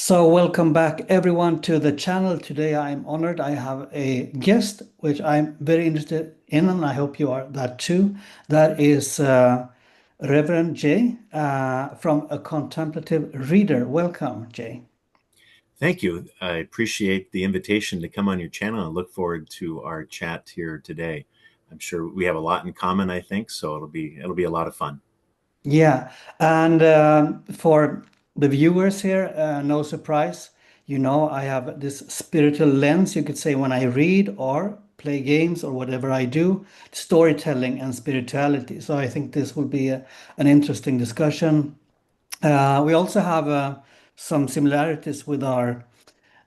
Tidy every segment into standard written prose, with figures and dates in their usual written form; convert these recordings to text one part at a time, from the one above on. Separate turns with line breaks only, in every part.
So welcome back everyone to the channel. Today I'm honored. I have a guest which I'm very interested in, and I hope you are that too. That is Reverend Jay from A Contemplative Reader. Welcome, Jay.
Thank you. I appreciate the invitation to come on your channel and look forward to our chat here today. I'm sure we have a lot in common, I think, so it'll be a lot of fun.
Yeah, and for the viewers here, no surprise, I have this spiritual lens, you could say, when I read or play games or whatever I do, storytelling and spirituality. So I think this will be an interesting discussion. We also have some similarities with our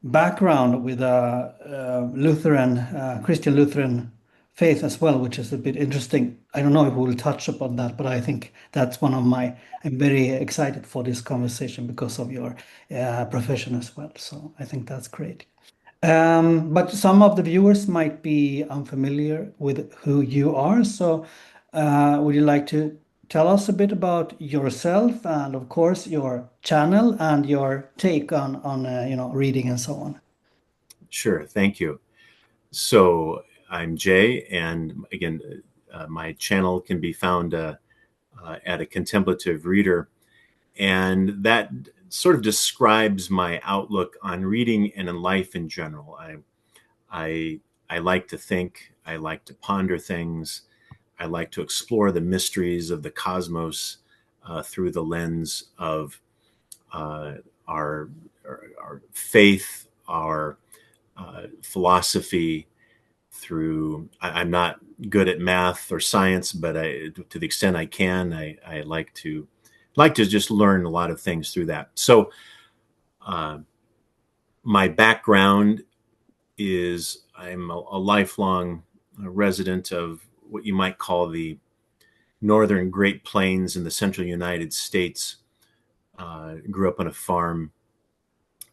background with Lutheran, Christian Lutheran faith as well, which is a bit interesting. I don't know if we'll touch upon that, but I think that's one of my, I'm very excited for this conversation because of your profession as well. So I think that's great. But some of the viewers might be unfamiliar with who you are. So, would you like to tell us a bit about yourself and, of course, your channel and your take on reading and so on?
Sure, thank you. So I'm Jay, and again, my channel can be found at a contemplative reader, and that sort of describes my outlook on reading and in life in general. I I like to think, I like to ponder things, I like to explore the mysteries of the cosmos through the lens of uh, our, our faith, our philosophy. I'm not good at math or science, but to the extent I can, I like to just learn a lot of things through that. So uh, my background is I'm a lifelong resident of what you might call the northern Great Plains in the central United States. Grew up on a farm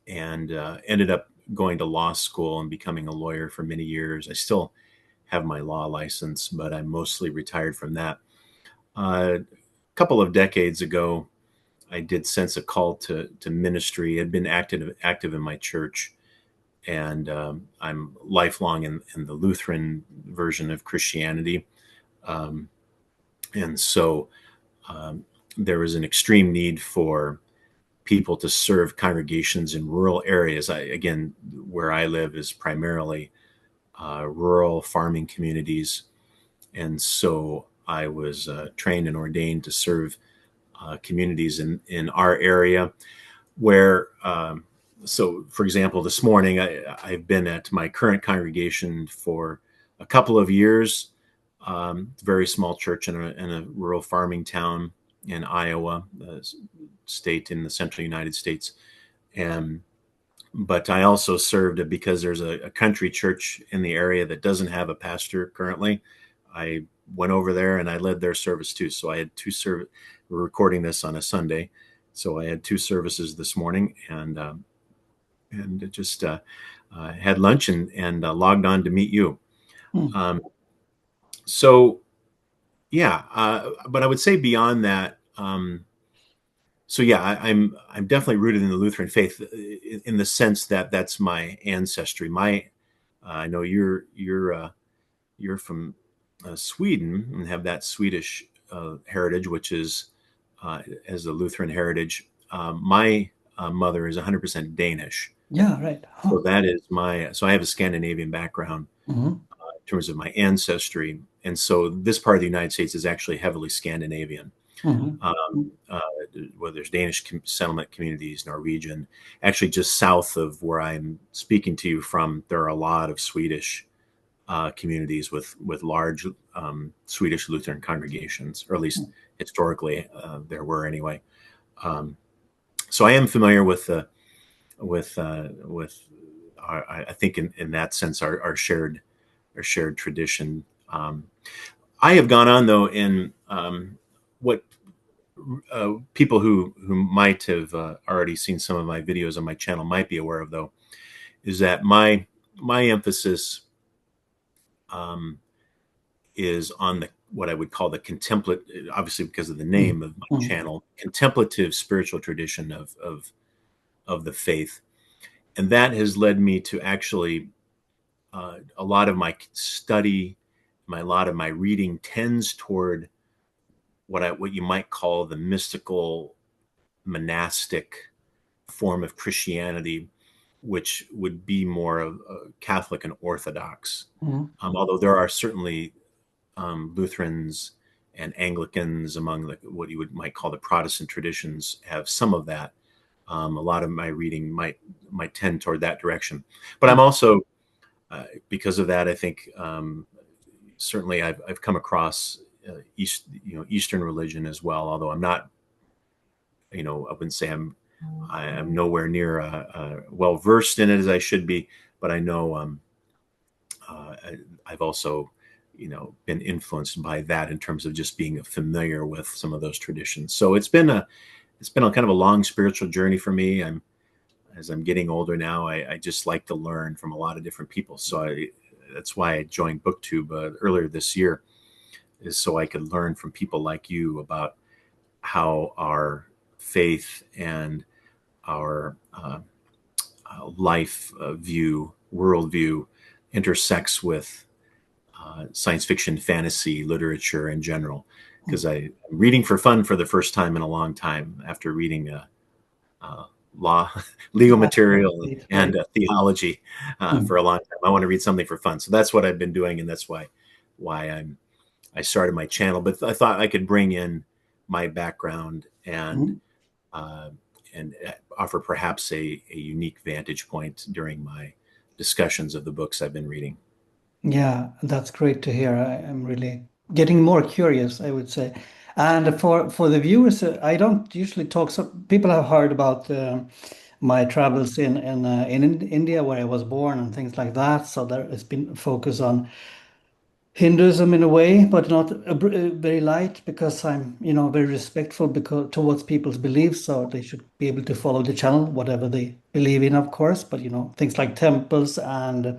and ended up going to law school and becoming a lawyer for many years. I still have my law license, but I'm mostly retired from that. A couple of decades ago, I did sense a call to ministry. I'd been active in my church, and I'm lifelong in the Lutheran version of Christianity. Um, and so um, there was an extreme need for people to serve congregations in rural areas. Again, where I live is primarily rural farming communities. And so I was trained and ordained to serve communities in our area where, so for example, this morning I've been at my current congregation for a couple of years. Very small church in a rural farming town in Iowa, a state in the central United States. And but I also served because there's a country church in the area that doesn't have a pastor currently. I went over there and I led their service too. So I had two service. We're recording this on a Sunday, so I had two services this morning, and just had lunch and logged on to meet you.
Hmm.
Um, so yeah, but I would say beyond that. So yeah, I'm definitely rooted in the Lutheran faith in the sense that that's my ancestry. I know you're from Sweden and have that Swedish heritage, which is as a Lutheran heritage. My mother is 100% Danish,
Yeah, right. Huh.
so that is my. So I have a Scandinavian background
Hmm.
in terms of my ancestry, and so this part of the United States is actually heavily Scandinavian.
Hmm.
Um, uh, where there's Danish settlement communities, Norwegian. Actually, just south of where I'm speaking to you from, there are a lot of Swedish communities with large Swedish Lutheran congregations, or at least historically there were anyway. Um, so I am familiar with I think in that sense our shared tradition. I have gone on though in what people who might have already seen some of my videos on my channel might be aware of, though, is that my emphasis um, is on the what I would call the obviously because of the name of my
Hmm.
channel, contemplative spiritual tradition of of the faith. And that has led me to actually a lot of my study, a lot of my reading tends toward what you might call the mystical monastic form of Christianity, which would be more of Catholic and Orthodox.
Mhm.
Although there are certainly Lutherans and Anglicans among what you might call the Protestant traditions have some of that. A lot of my reading might tend toward that direction, but I'm also because of that, I think certainly I've come across Eastern religion as well. Although I'm not, I wouldn't say I am nowhere near well versed in it as I should be, but I know I've also been influenced by that in terms of just being familiar with some of those traditions. So it's been a kind of a long spiritual journey for me. As I'm getting older now, I just like to learn from a lot of different people. So that's why I joined BookTube earlier this year, is so I could learn from people like you about how our faith and our life view, worldview, intersects with science fiction, fantasy, literature in general. Because I'm reading for fun for the first time in a long time after reading law, legal
Yeah,
material,
right.
and theology
Mm.
for a long time. I want to read something for fun, so that's what I've been doing, and that's why I started my channel. But I thought I could bring in my background
Mm.
uh, and offer perhaps a unique vantage point during my discussions of the books I've been reading.
Yeah, that's great to hear. I'm really getting more curious, I would say. And for the viewers, I don't usually talk. So people have heard about my travels in India, where I was born, and things like that. So there has been focus on Hinduism in a way, but not very light, because I'm, very respectful because towards people's beliefs. So they should be able to follow the channel, whatever they believe in, of course. But things like temples and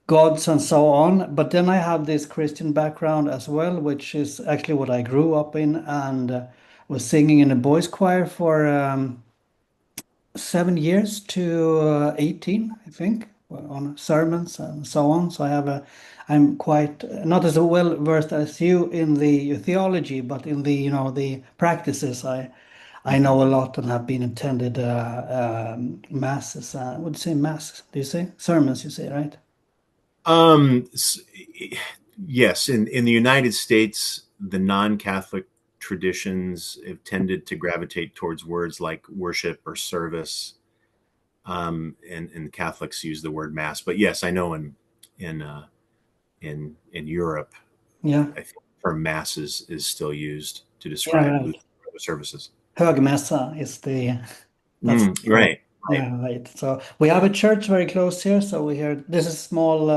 gods and so on. But then I have this Christian background as well, which is actually what I grew up in, and was singing in a boys' choir for 7 years to 18, I think, on sermons and so on. So I'm quite not as well versed as you in the theology, but in the the practices. I know a lot and have been attended masses. I would say mass. Do you say sermons? You say, right?
Um, yes, in the United States, the non-Catholic traditions have tended to gravitate towards words like worship or service, and the Catholics use the word mass. But yes, I know in in Europe,
Yeah.
I think the term mass is still used to
Yeah.
describe
Right.
Lutheran services.
Högmässa is that's the word.
Right, right.
Yeah, right. So we have a church very close here. So we hear this is small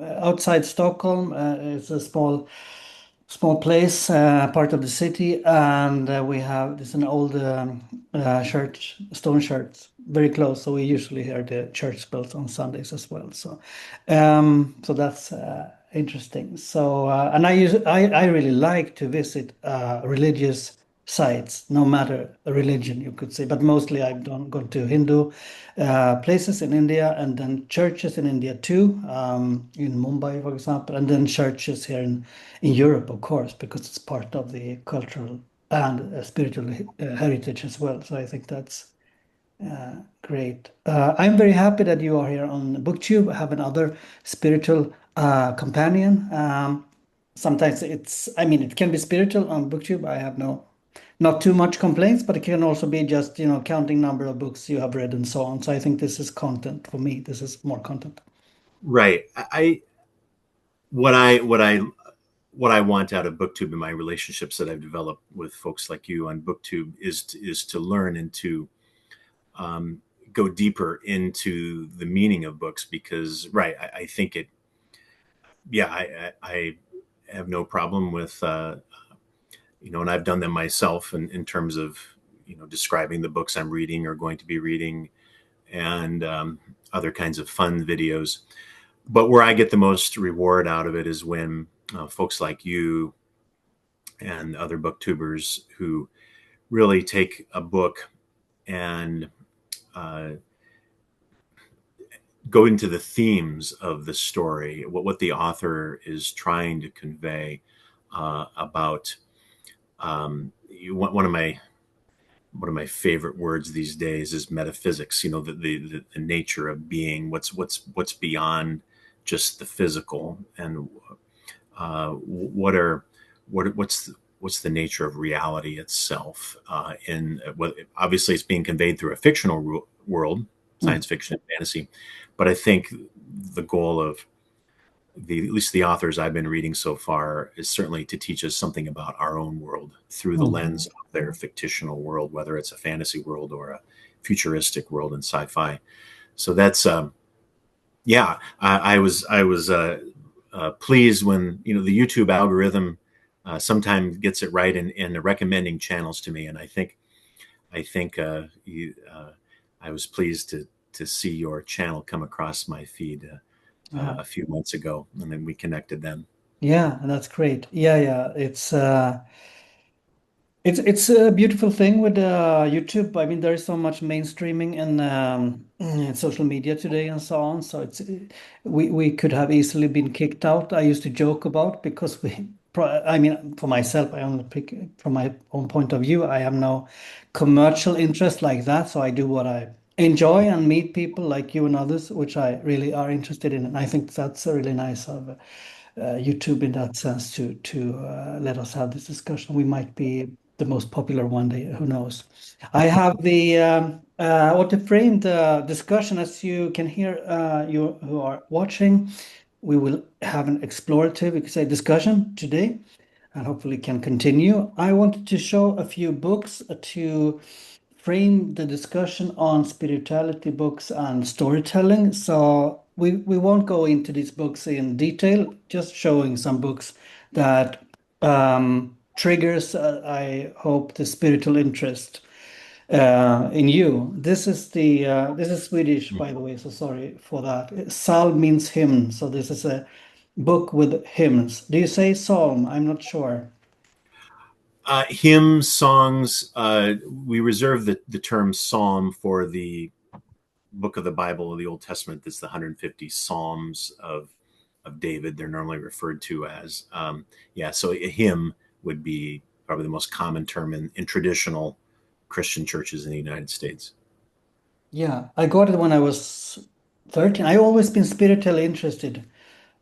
outside Stockholm. It's a small place, part of the city, and we have this an old church, stone church, very close. So we usually hear the church bells on Sundays as well. So that's interesting. So and I really like to visit religious sites, no matter the religion, you could say. But mostly I've gone to Hindu places in India, and then churches in India too, in Mumbai, for example, and then churches here in Europe, of course, because it's part of the cultural and spiritual heritage as well. So I think that's great. I'm very happy that you are here on BookTube. I have another spiritual companion. Sometimes I mean, it can be spiritual on BookTube. I have not too much complaints, but it can also be just, counting number of books you have read and so on. So I think this is content for me. This is more content.
Right. What I what I what I want out of BookTube and my relationships that I've developed with folks like you on BookTube is to learn and to um, go deeper into the meaning of books because, right, I think yeah, I have no problem with, and I've done them myself in terms of, describing the books I'm reading or going to be reading and other kinds of fun videos. But where I get the most reward out of it is when folks like you and other booktubers who really take a book and uh, go into the themes of the story, what the author is trying to convey about one of my favorite words these days is metaphysics. You know, the nature of being, what's beyond just the physical, and what's the nature of reality itself. And obviously, it's being conveyed through a fictional world,
Mm.
science fiction and fantasy. But I think the goal of at least the authors I've been reading so far is certainly to teach us something about our own world through the
Mm.
lens of their fictional world, whether it's a fantasy world or a futuristic world in sci-fi. So that's yeah. I was pleased when the YouTube algorithm sometimes gets it right in recommending channels to me, and I think I was pleased to see your channel come across my feed
Yeah.
a few months ago, and then we connected then.
Yeah, that's great. Yeah, yeah. It's a beautiful thing with YouTube. I mean, there is so much mainstreaming in social media today and so on. So we could have easily been kicked out. I used to joke about because I mean, for myself, I only pick from my own point of view. I have no commercial interest like that, so I do what I enjoy and meet people like you and others, which I really are interested in. And I think that's really nice of YouTube in that sense to let us have this discussion. We might be the most popular one day, who knows? I have the what to frame the discussion, as you can hear, you who are watching. We will have an explorative, you could say, discussion today, and hopefully can continue. I wanted to show a few books to frame the discussion on spirituality books and storytelling. So we won't go into these books in detail, just showing some books that triggers, I hope, the spiritual interest in you. This is Swedish, by the way, so sorry for that. Psalm means hymn, so this is a book with hymns. Do you say psalm? I'm not sure.
Hymns, songs. We reserve the term psalm for the book of the Bible of the Old Testament. That's the 150 Psalms of David. They're normally referred to as. Yeah, so a hymn would be probably the most common term in traditional Christian churches in the United States.
Yeah, I got it when I was 13. I always been spiritually interested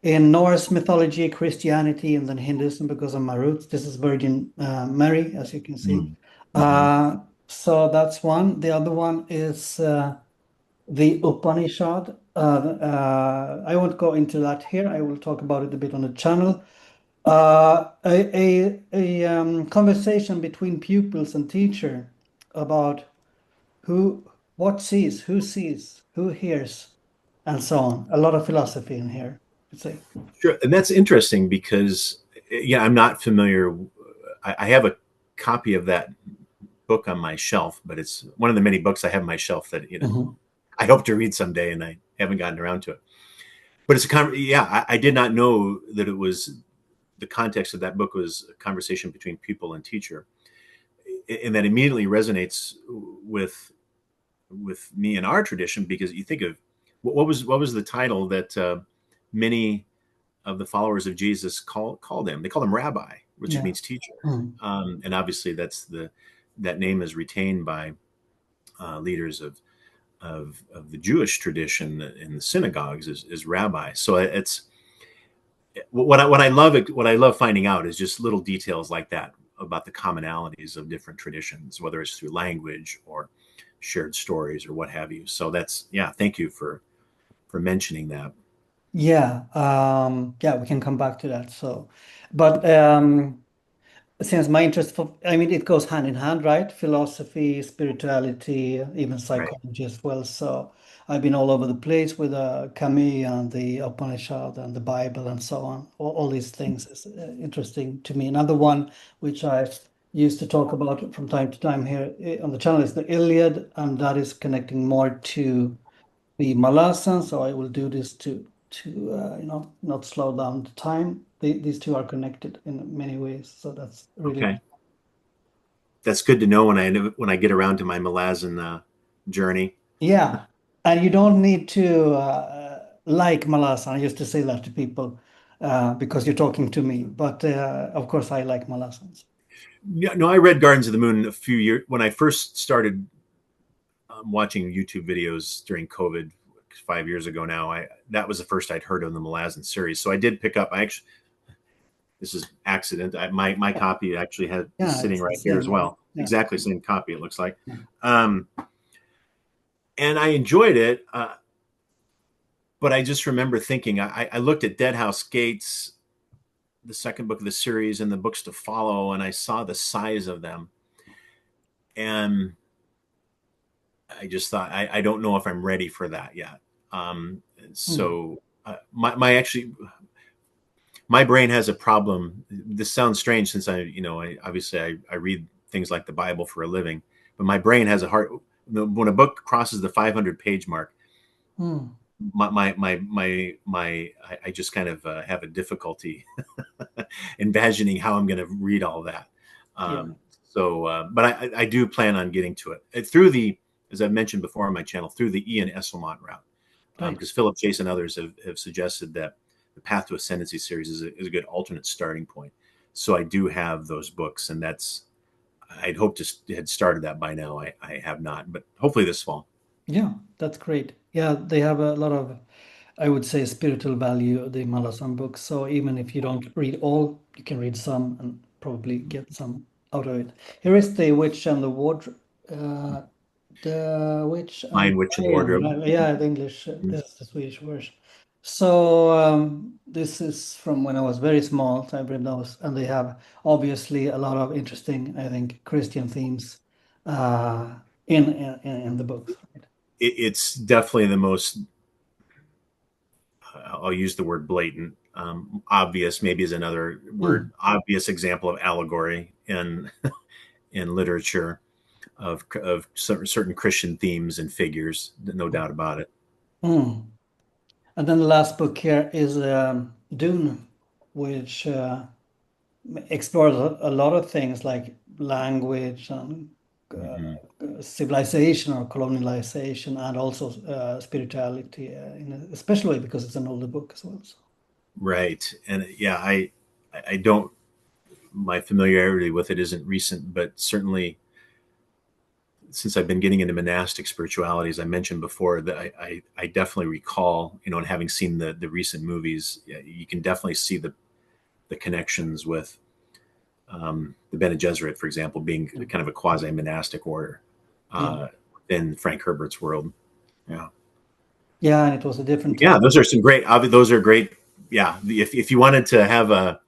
in Norse mythology, Christianity, and then Hinduism because of my roots. This is Virgin Mary, as you can see.
Mm-hmm.
So that's one. The other one is the Upanishad. I won't go into that here. I will talk about it a bit on the channel. A conversation between pupils and teacher about who, what sees, who hears, and so on. A lot of philosophy in here, I'd say.
Sure, and that's interesting because yeah, I'm not familiar. I have a copy of that book on my shelf, but it's one of the many books I have on my shelf that
Mhm.
I hope to read someday, and I haven't gotten around to it. But yeah, I did not know that it was the context of that book was a conversation between pupil and teacher, and that immediately resonates with me in our tradition because you think of what was the title that many of the followers of Jesus called him. They called him Rabbi, which
Yeah.
means teacher,
Mm.
and obviously that name is retained by leaders of the Jewish tradition in the synagogues is rabbi. So it's what I love finding out is just little details like that about the commonalities of different traditions, whether it's through language or shared stories or what have you. So that's yeah. Thank you for mentioning that.
Yeah. Yeah, we can come back to that. So, but since my interest for, I mean, it goes hand in hand, right? Philosophy, spirituality, even
Right.
psychology as well. So I've been all over the place with Camus and the Upanishad and the Bible and so on. All these things is interesting to me. Another one which I used to talk about from time to time here on the channel is the Iliad, and that is connecting more to the Malasan. So I will do this to not slow down the time. These two are connected in many ways. So that's really
Okay. That's good to know when I get around to my Malazan journey.
Yeah, and you don't need to like Malasa. I used to say that to people because you're talking to me. But of course, I like Malasans.
Yeah, no, I read Gardens of the Moon a few years when I first started watching YouTube videos during COVID 5 years ago. Now, I that was the first I'd heard of the Malazan series, so I did pick up. I actually, this is accident. My copy actually is
Yeah,
sitting
it's the
right here as
same.
well.
Yeah.
Exactly same copy. It looks like,
Yeah.
um, and I enjoyed it. But I just remember thinking, I looked at Dead House Gates, the second book of the series, and the books to follow, and I saw the size of them, and I just thought, I don't know if I'm ready for that yet.
Hmm.
So my actually my brain has a problem. This sounds strange since I obviously I read things like the Bible for a living, but my brain has a hard when a book crosses the 500 page mark.
Hmm.
I just kind of have a difficulty imagining how I'm going to read all that.
Yeah.
Um, but I do plan on getting to it through as I've mentioned before on my channel, through the Ian Esselmont route,
Right.
because Philip Chase and others have suggested that the Path to Ascendancy series is a good alternate starting point. So I do have those books, and I'd hoped to had started that by now. I have not, but hopefully this fall.
Yeah, that's great. Yeah, they have a lot of, I would say, spiritual value, the Malasan books. So even if you don't read all, you can read some and probably get some out of it. Here is The Witch and the Wardrobe. The Witch and
Mind, Witch, and
Lion.
Wardrobe.
Yeah, the English, this is the Swedish version. So this is from when I was very small, so I read those, and they have obviously a lot of interesting, I think, Christian themes uh, in the books. Right?
It's definitely the most I'll use the word blatant. Obvious maybe is another word.
Mm,
Obvious example of allegory in literature of certain Christian themes and figures. No doubt about it.
mm. And then the last book here is Dune, which explores a lot of things like language and
Mm-hmm.
civilization or colonialization, and also spirituality, in a special way because it's an older book as well. So,
Right, and yeah, I don't. My familiarity with it isn't recent, but certainly since I've been getting into monastic spirituality, as I mentioned before, that I definitely recall, and having seen the recent movies, you can definitely see the connections with the Bene Gesserit, for example, being
yeah,
kind of a quasi monastic order
yeah,
in Frank Herbert's world. Yeah,
yeah, and it was a different
yeah,
time.
those are some great. Those are great. Yeah, if you wanted to have a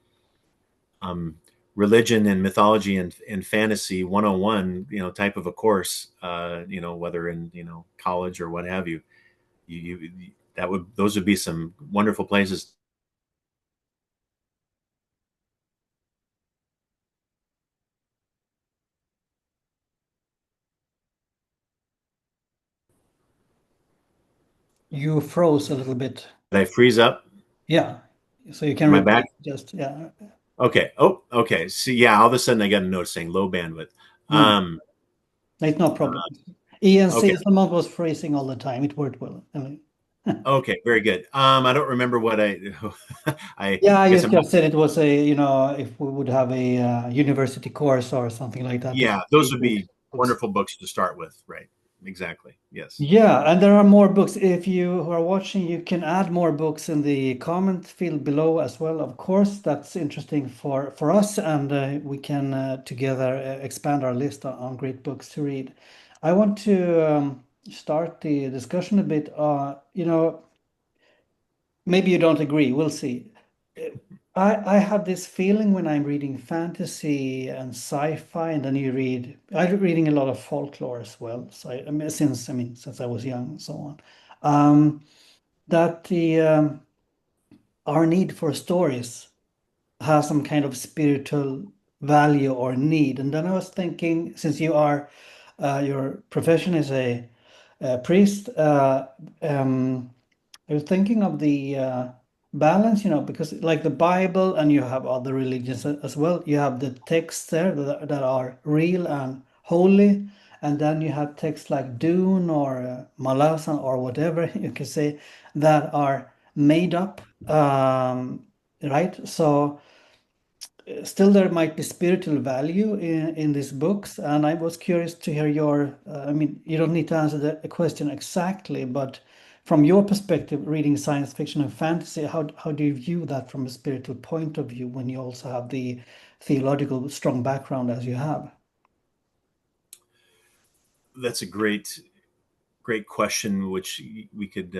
um, religion and mythology and fantasy 101, type of a course, whether in college or what have you, you those would be some wonderful places.
You froze a little bit.
Did I freeze up?
Yeah, so you can
Am I
repeat
back?
just, yeah.
Okay. Oh, okay. See, yeah, all of a sudden I got a note saying low bandwidth.
Mm,
Um,
it's no problem. ENC
okay.
Isolmont was freezing all the time. It worked well. I mean,
Okay, very good. I don't remember what I
yeah, you
guess I'm not.
just said it was a, if we would have a university course or something like that, it
Yeah,
would
those
be
would
good
be
books.
wonderful books to start with, right? Exactly. Yes.
Yeah, and there are more books. If you who are watching, you can add more books in the comment field below as well. Of course, that's interesting for us, and we can together expand our list on great books to read. I want to start the discussion a bit. Maybe you don't agree. We'll see. Uh, I have this feeling when I'm reading fantasy and sci-fi, and then I'm reading a lot of folklore as well. So since I was young and so on, that the our need for stories has some kind of spiritual value or need. And then I was thinking, since your profession is a priest, I was thinking of the balance, because like the Bible and you have other religions as well, you have the texts there that are real and holy, and then you have texts like Dune or Malasan or whatever you can say that are made up, right? So still there might be spiritual value in these books, and I was curious to hear your I mean, you don't need to answer the question exactly, but from your perspective, reading science fiction and fantasy, how do you view that from a spiritual point of view when you also have the theological strong background as you have?
That's a great question, which we could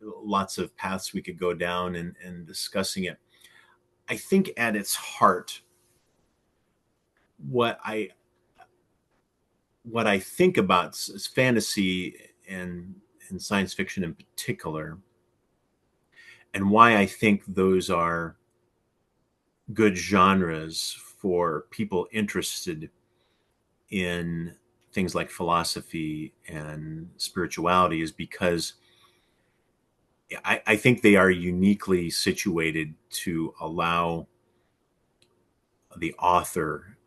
lots of paths we could go down and discussing it. I think at its heart, what I what I think about fantasy and science fiction in particular, and why I think those are good genres for people interested in things like philosophy and spirituality, is because I think they are uniquely situated to allow the author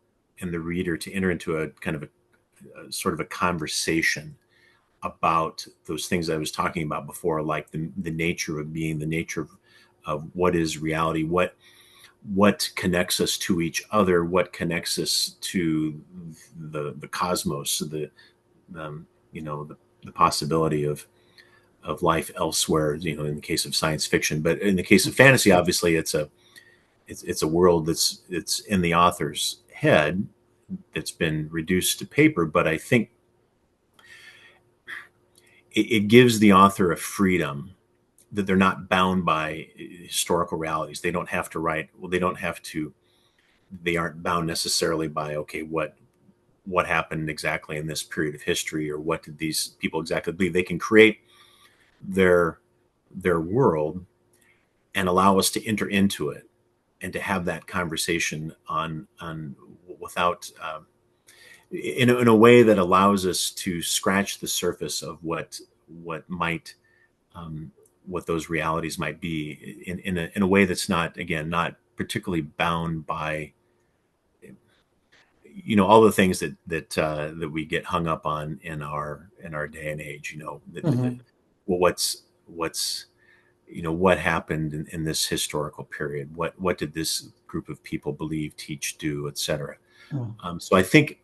and the reader to enter into a kind of a sort of a conversation about those things I was talking about before, like the nature of being, the nature of what is reality, what connects us to each other, what connects us to the cosmos, the possibility of life elsewhere. In the case of science fiction, but in the case of fantasy, obviously it's a world that's in the author's head that's been reduced to paper. But I think it gives the author a freedom that they're not bound by historical realities. They don't have to write. Well, they don't have to. They aren't bound necessarily by, okay, what happened exactly in this period of history, or what did these people exactly believe. They can create their world and allow us to enter into it and to have that conversation on without in a way that allows us to scratch the surface of what might what those realities might be in a way that's not, again, not particularly bound by all the things that we get hung up on in our day and age.
Hmm.
Well, what's what happened in this historical period, what did this group of people believe, teach, do, etc. So I think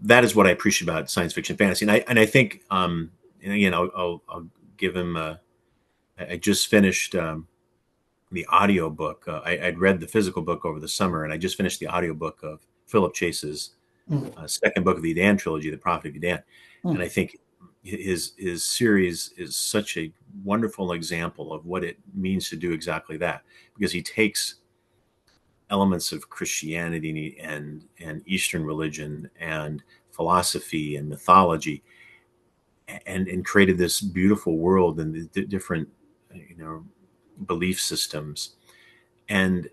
that is what I appreciate about science fiction fantasy. And I think and again, I'll give him I just finished the audio book. I'd read the physical book over the summer, and I just finished the audio book of Philip Chase's second book of the Udan trilogy, The Prophet of Udan. And I think his series is such a wonderful example of what it means to do exactly that, because he takes elements of Christianity and Eastern religion and philosophy and mythology, and created this beautiful world and the different belief systems, and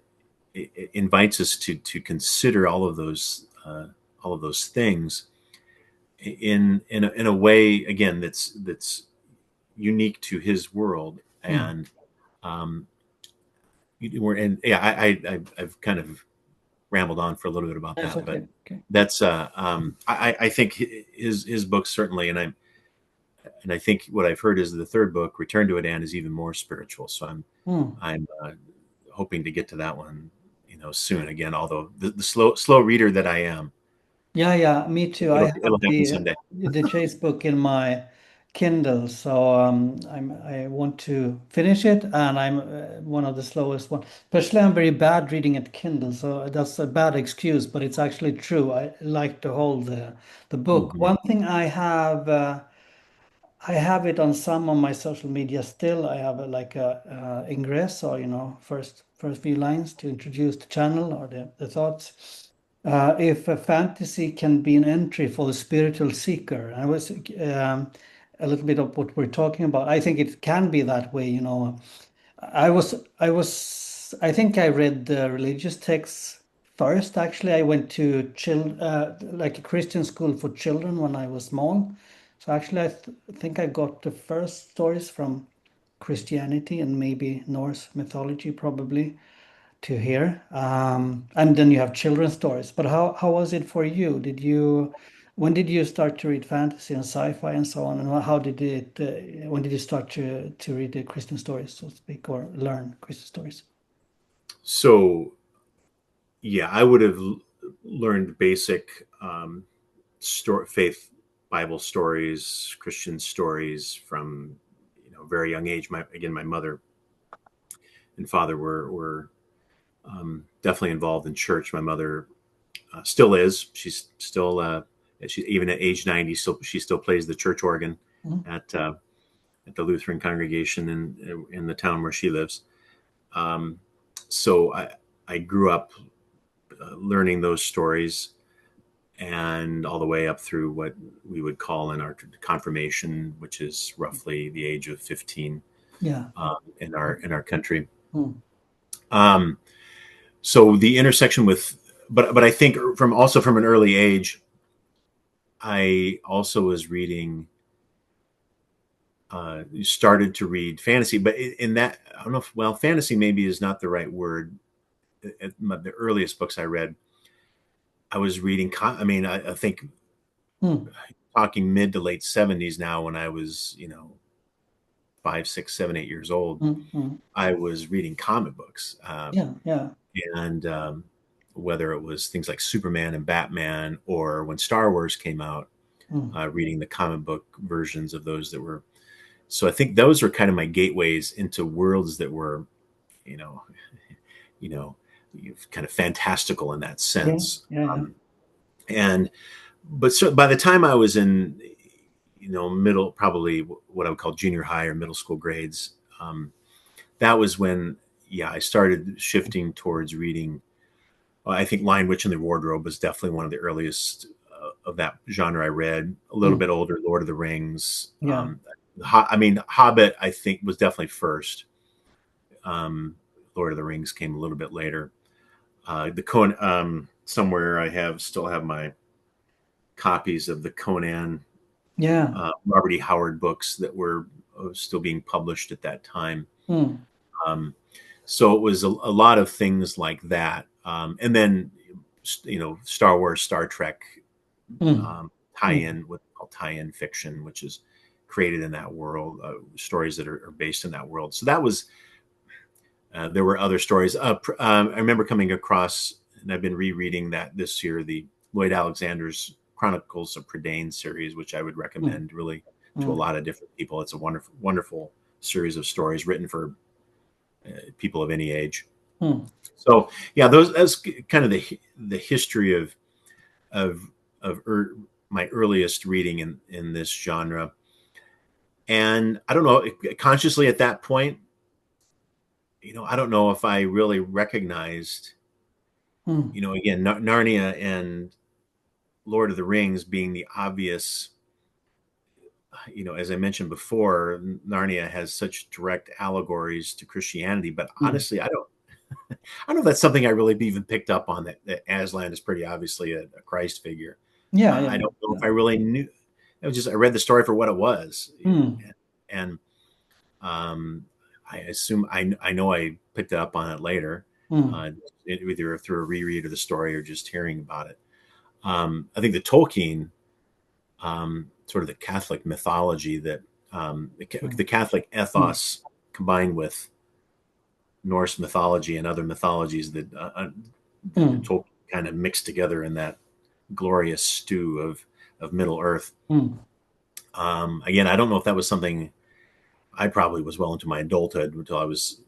it invites us to consider all of those things in a way, again, that's unique to his world.
Mm.
And and yeah, I've kind of rambled on for a little bit about
That's
that, but
okay. Okay.
that's I think his book certainly, and I think what I've heard is the third book, Return to Adan, is even more spiritual. So
Mm.
I'm hoping to get to that one, soon. Again, although the slow reader that I am,
Yeah, yeah, me too. I have
it'll happen someday.
the Chase book in my Kindle, so I want to finish it, and I'm one of the slowest one. Especially, I'm very bad reading at Kindle, so that's a bad excuse, but it's actually true. I like to hold the book.
Hmm.
One thing I have it on some of my social media still. I have like a ingress, or first few lines to introduce the channel or the thoughts. If a fantasy can be an entry for the spiritual seeker, I was a little bit of what we're talking about. I think it can be that way. I think I read the religious texts first. Actually, I went to like a Christian school for children when I was small. So actually, think I got the first stories from Christianity and maybe Norse mythology, probably to hear. And then you have children's stories. But how was it for you? when did you start to read fantasy and sci-fi and so on? And how did it, when did you start to read the Christian stories, so to speak, or learn Christian stories?
So yeah, I would have learned basic faith Bible stories, Christian stories from very young age. My mother and father were definitely involved in church. My mother still is. She's still she even at age 90, so she still plays the church organ
Mm.
at uh, at the Lutheran congregation in the town where she lives. Um, so I grew up learning those stories, and all the way up through what we would call in our confirmation, which is roughly the age of 15
Yeah.
in our country.
Mm.
Um, so the intersection with, but I think from an early age, I also was reading. Started to read fantasy, but in that, I don't know if, well, fantasy maybe is not the right word. The earliest books I read, I was reading. I think
Mm.
talking mid to late 70s now, when I was 5, 6, 7, 8 years old,
Mm. Mm.
I was reading comic books,
Yeah. Yeah.
and whether it was things like Superman and Batman, or when Star Wars came out,
Mm.
reading the comic book versions of those that were. So I think those were kind of my gateways into worlds that were, you know, you know, kind of fantastical in that
Yeah.
sense.
Yeah. Yeah.
And but so by the time I was in, middle, probably what I would call junior high or middle school grades, that was when, yeah, I started shifting towards reading. I think Lion, Witch, and the Wardrobe was definitely one of the earliest of that genre I read. A little
Mm.
bit older, Lord of the Rings.
Yeah.
Hobbit, I think, was definitely first. Lord of the Rings came a little bit later. The Conan, somewhere still have my copies of the Conan,
Yeah.
Robert E. Howard books that were still being published at that time.
Mm.
Um, so it was a lot of things like that, and then Star Wars, Star Trek,
Mm. Mm.
tie-in, what they call tie-in fiction, which is created in that world, stories that are based in that world. So that was. There were other stories. I remember coming across, and I've been rereading that this year, the Lloyd Alexander's Chronicles of Prydain series, which I would
Mm.
recommend really to a
Mm.
lot of different people. It's a wonderful, wonderful series of stories written for people of any age.
Mm.
So yeah, that's kind of the history of my earliest reading in this genre. And I don't know, consciously at that point, I don't know if I really recognized,
Mm.
again, Narnia and Lord of the Rings being the obvious. As I mentioned before, Narnia has such direct allegories to Christianity, but
Mm.
honestly, I don't know if that's something I really even picked up on, that Aslan is pretty obviously a Christ figure.
Yeah.
I
Yeah.
don't know if
Yeah.
I really knew. It was just, I read the story for what it was,
Mm.
and um, I assume I know I picked up on it later,
Mm.
uh, either through a reread of the story or just hearing about it. I think the Tolkien, sort of the Catholic mythology, that
Mm.
the Catholic
Mm.
ethos combined with Norse mythology and other mythologies that
Mm.
Tolkien kind of mixed together in that glorious stew of Middle Earth.
Mm.
Again, I don't know if that was something I probably was well into my adulthood until I was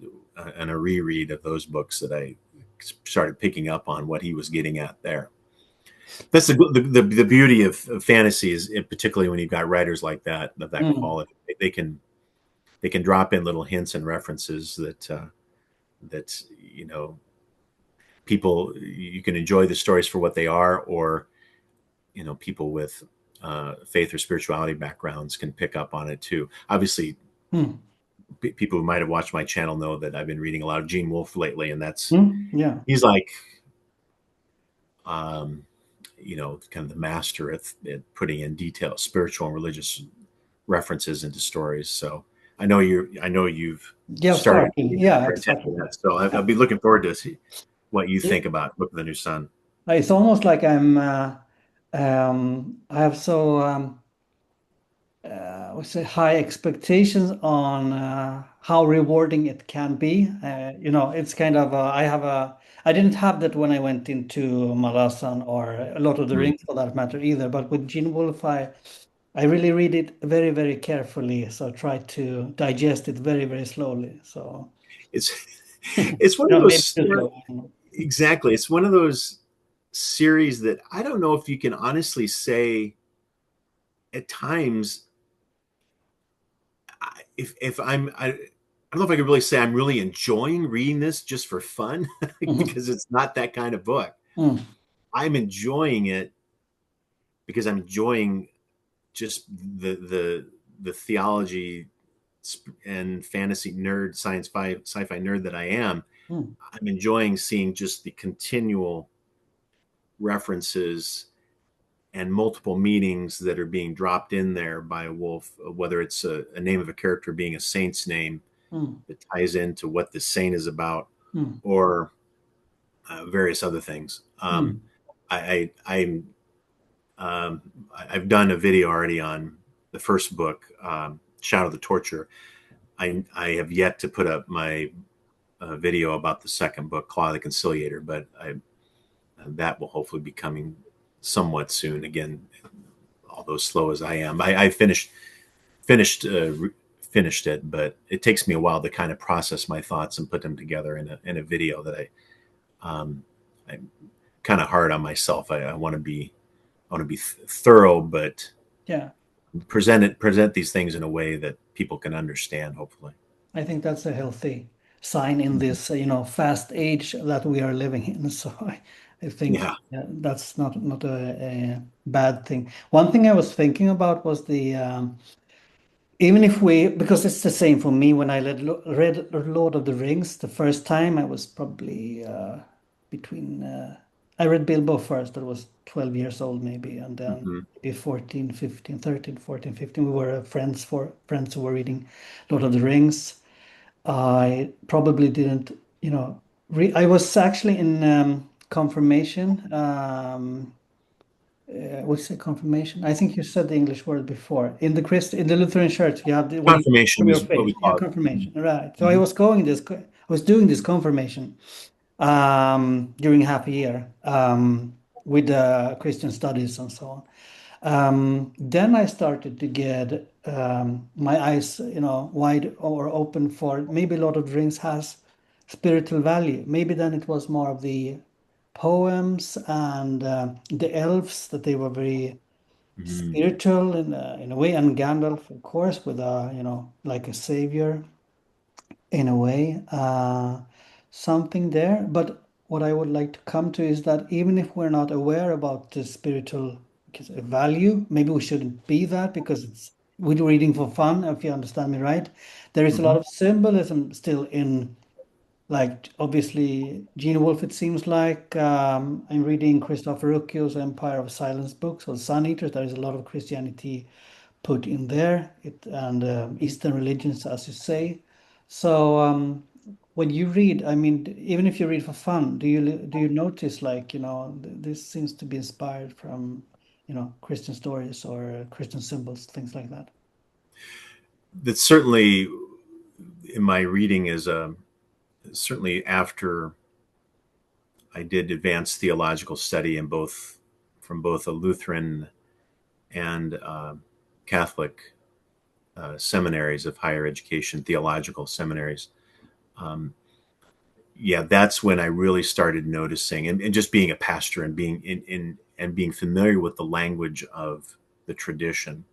in a reread of those books that I started picking up on what he was getting at there. That's the beauty of fantasy, is particularly when you've got writers like that, of that
Mm.
quality. They can drop in little hints and references that people, you can enjoy the stories for what they are, or people with faith or spirituality backgrounds can pick up on it too. Obviously,
Mm.
people who might have watched my channel know that I've been reading a lot of Gene Wolfe lately, and
Mm. Yeah.
he's like, um, kind of the master at putting in detail, spiritual and religious references into stories. So I know you've
Yeah.
started
Exactly.
getting
Yeah.
your attention
Exactly.
to that. So I'll
Yeah.
be looking forward to see what you
Yeah.
think about Book of the New Sun.
It's almost like I'm I have I would say high expectations on how rewarding it can be. It's kind of I didn't have that when I went into Malasan or a Lord of the
Mhm.
Rings for that matter either. But with Gene Wolfe, I really read it very, very carefully. So try to digest it very, very slowly. So
It's it's one of
no,
those
maybe too
stories.
slow. I don't know.
Exactly. It's one of those series that I don't know if you can honestly say at times if I don't know if I could really say I'm really enjoying reading this just for fun
Mhm.
because it's not that kind of book.
Mm,
I'm enjoying it because I'm enjoying just the theology and fantasy nerd, sci-fi nerd that I am.
mm,
I'm enjoying seeing just the continual references and multiple meanings that are being dropped in there by Wolf, whether it's a name of a character being a saint's name
mm,
that ties into what the saint is about,
mm,
or various other things.
mm,
I um, I've done a video already on the first book, Shadow of the Torture. I have yet to put up my video about the second book, Claw the Conciliator, but that will hopefully be coming somewhat soon. Again, although slow as I am, I finished finished it, but it takes me a while to kind of process my thoughts and put them together in a video that I'm kind of hard on myself. I want to be thorough, but
yeah.
present these things in a way that people can understand. Hopefully,
I think that's a healthy sign in
Mhm.
this, fast age that we are living in. So I think
Yeah.
that's not a bad thing. One thing I was thinking about was even if we, because it's the same for me when I read Lord of the Rings the first time, I was probably between, I read Bilbo first, I was 12 years old maybe, and then
Hmm.
maybe 14, 15, 13, 14, 15, we were friends who were reading Lord of the Rings. I probably didn't, I was actually in confirmation. What's the confirmation? I think you said the English word before. In the Lutheran Church, you have when you
Confirmation
from your
is what
faith,
we
yeah,
call it.
confirmation, right? So
Hmm.
I was doing this confirmation during half a year with Christian studies and so on. Then I started to get my eyes, wide or open for maybe Lord of the Rings has spiritual value. Maybe then it was more of the poems and the elves that they were very
Hmm.
spiritual in a way, and Gandalf, of course, with like a savior in a way, something there. But what I would like to come to is that even if we're not aware about the spiritual value, maybe we shouldn't be that because we're reading for fun, if you understand me right. There is a lot
Hmm.
of symbolism still in, like, obviously, Gene Wolfe, it seems like. I'm reading Christopher Ruccio's Empire of Silence books or Sun Eaters. There is a lot of Christianity put in there, and Eastern religions, as you say. So when you read, I mean, even if you read for fun, do you notice like this seems to be inspired from Christian stories or Christian symbols, things like that.
That's certainly in my reading is certainly after I did advanced theological study in both from both a Lutheran and Catholic seminaries of higher education, theological seminaries. Um, yeah, that's when I really started noticing, and just being a pastor and being in and being familiar with the language of the tradition.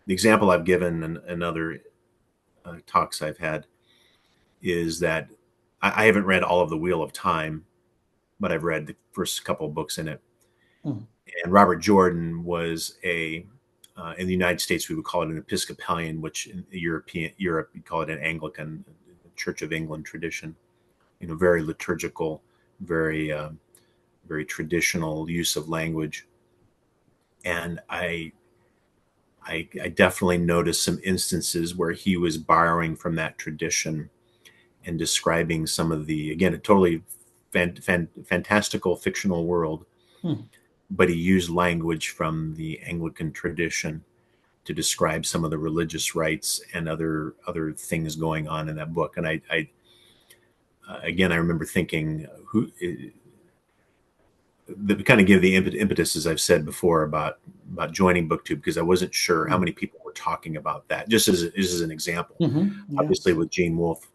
The example I've given in other talks I've had is that I haven't read all of the Wheel of Time, but I've read the first couple of books in it.
Mm,
And Robert Jordan was in the United States we would call it an Episcopalian, which in Europe you call it an Anglican, Church of England tradition. Very liturgical, very very traditional use of language, and I definitely noticed some instances where he was borrowing from that tradition and describing some of the, again, a totally fantastical fictional world,
mm,
but he used language from the Anglican tradition to describe some of the religious rites and other things going on in that book. And I again, I remember thinking, who that kind of give the impetus, as I've said before, about joining BookTube, because I wasn't sure how many people were talking about that. Just as an example,
Yeah.
obviously with Gene Wolfe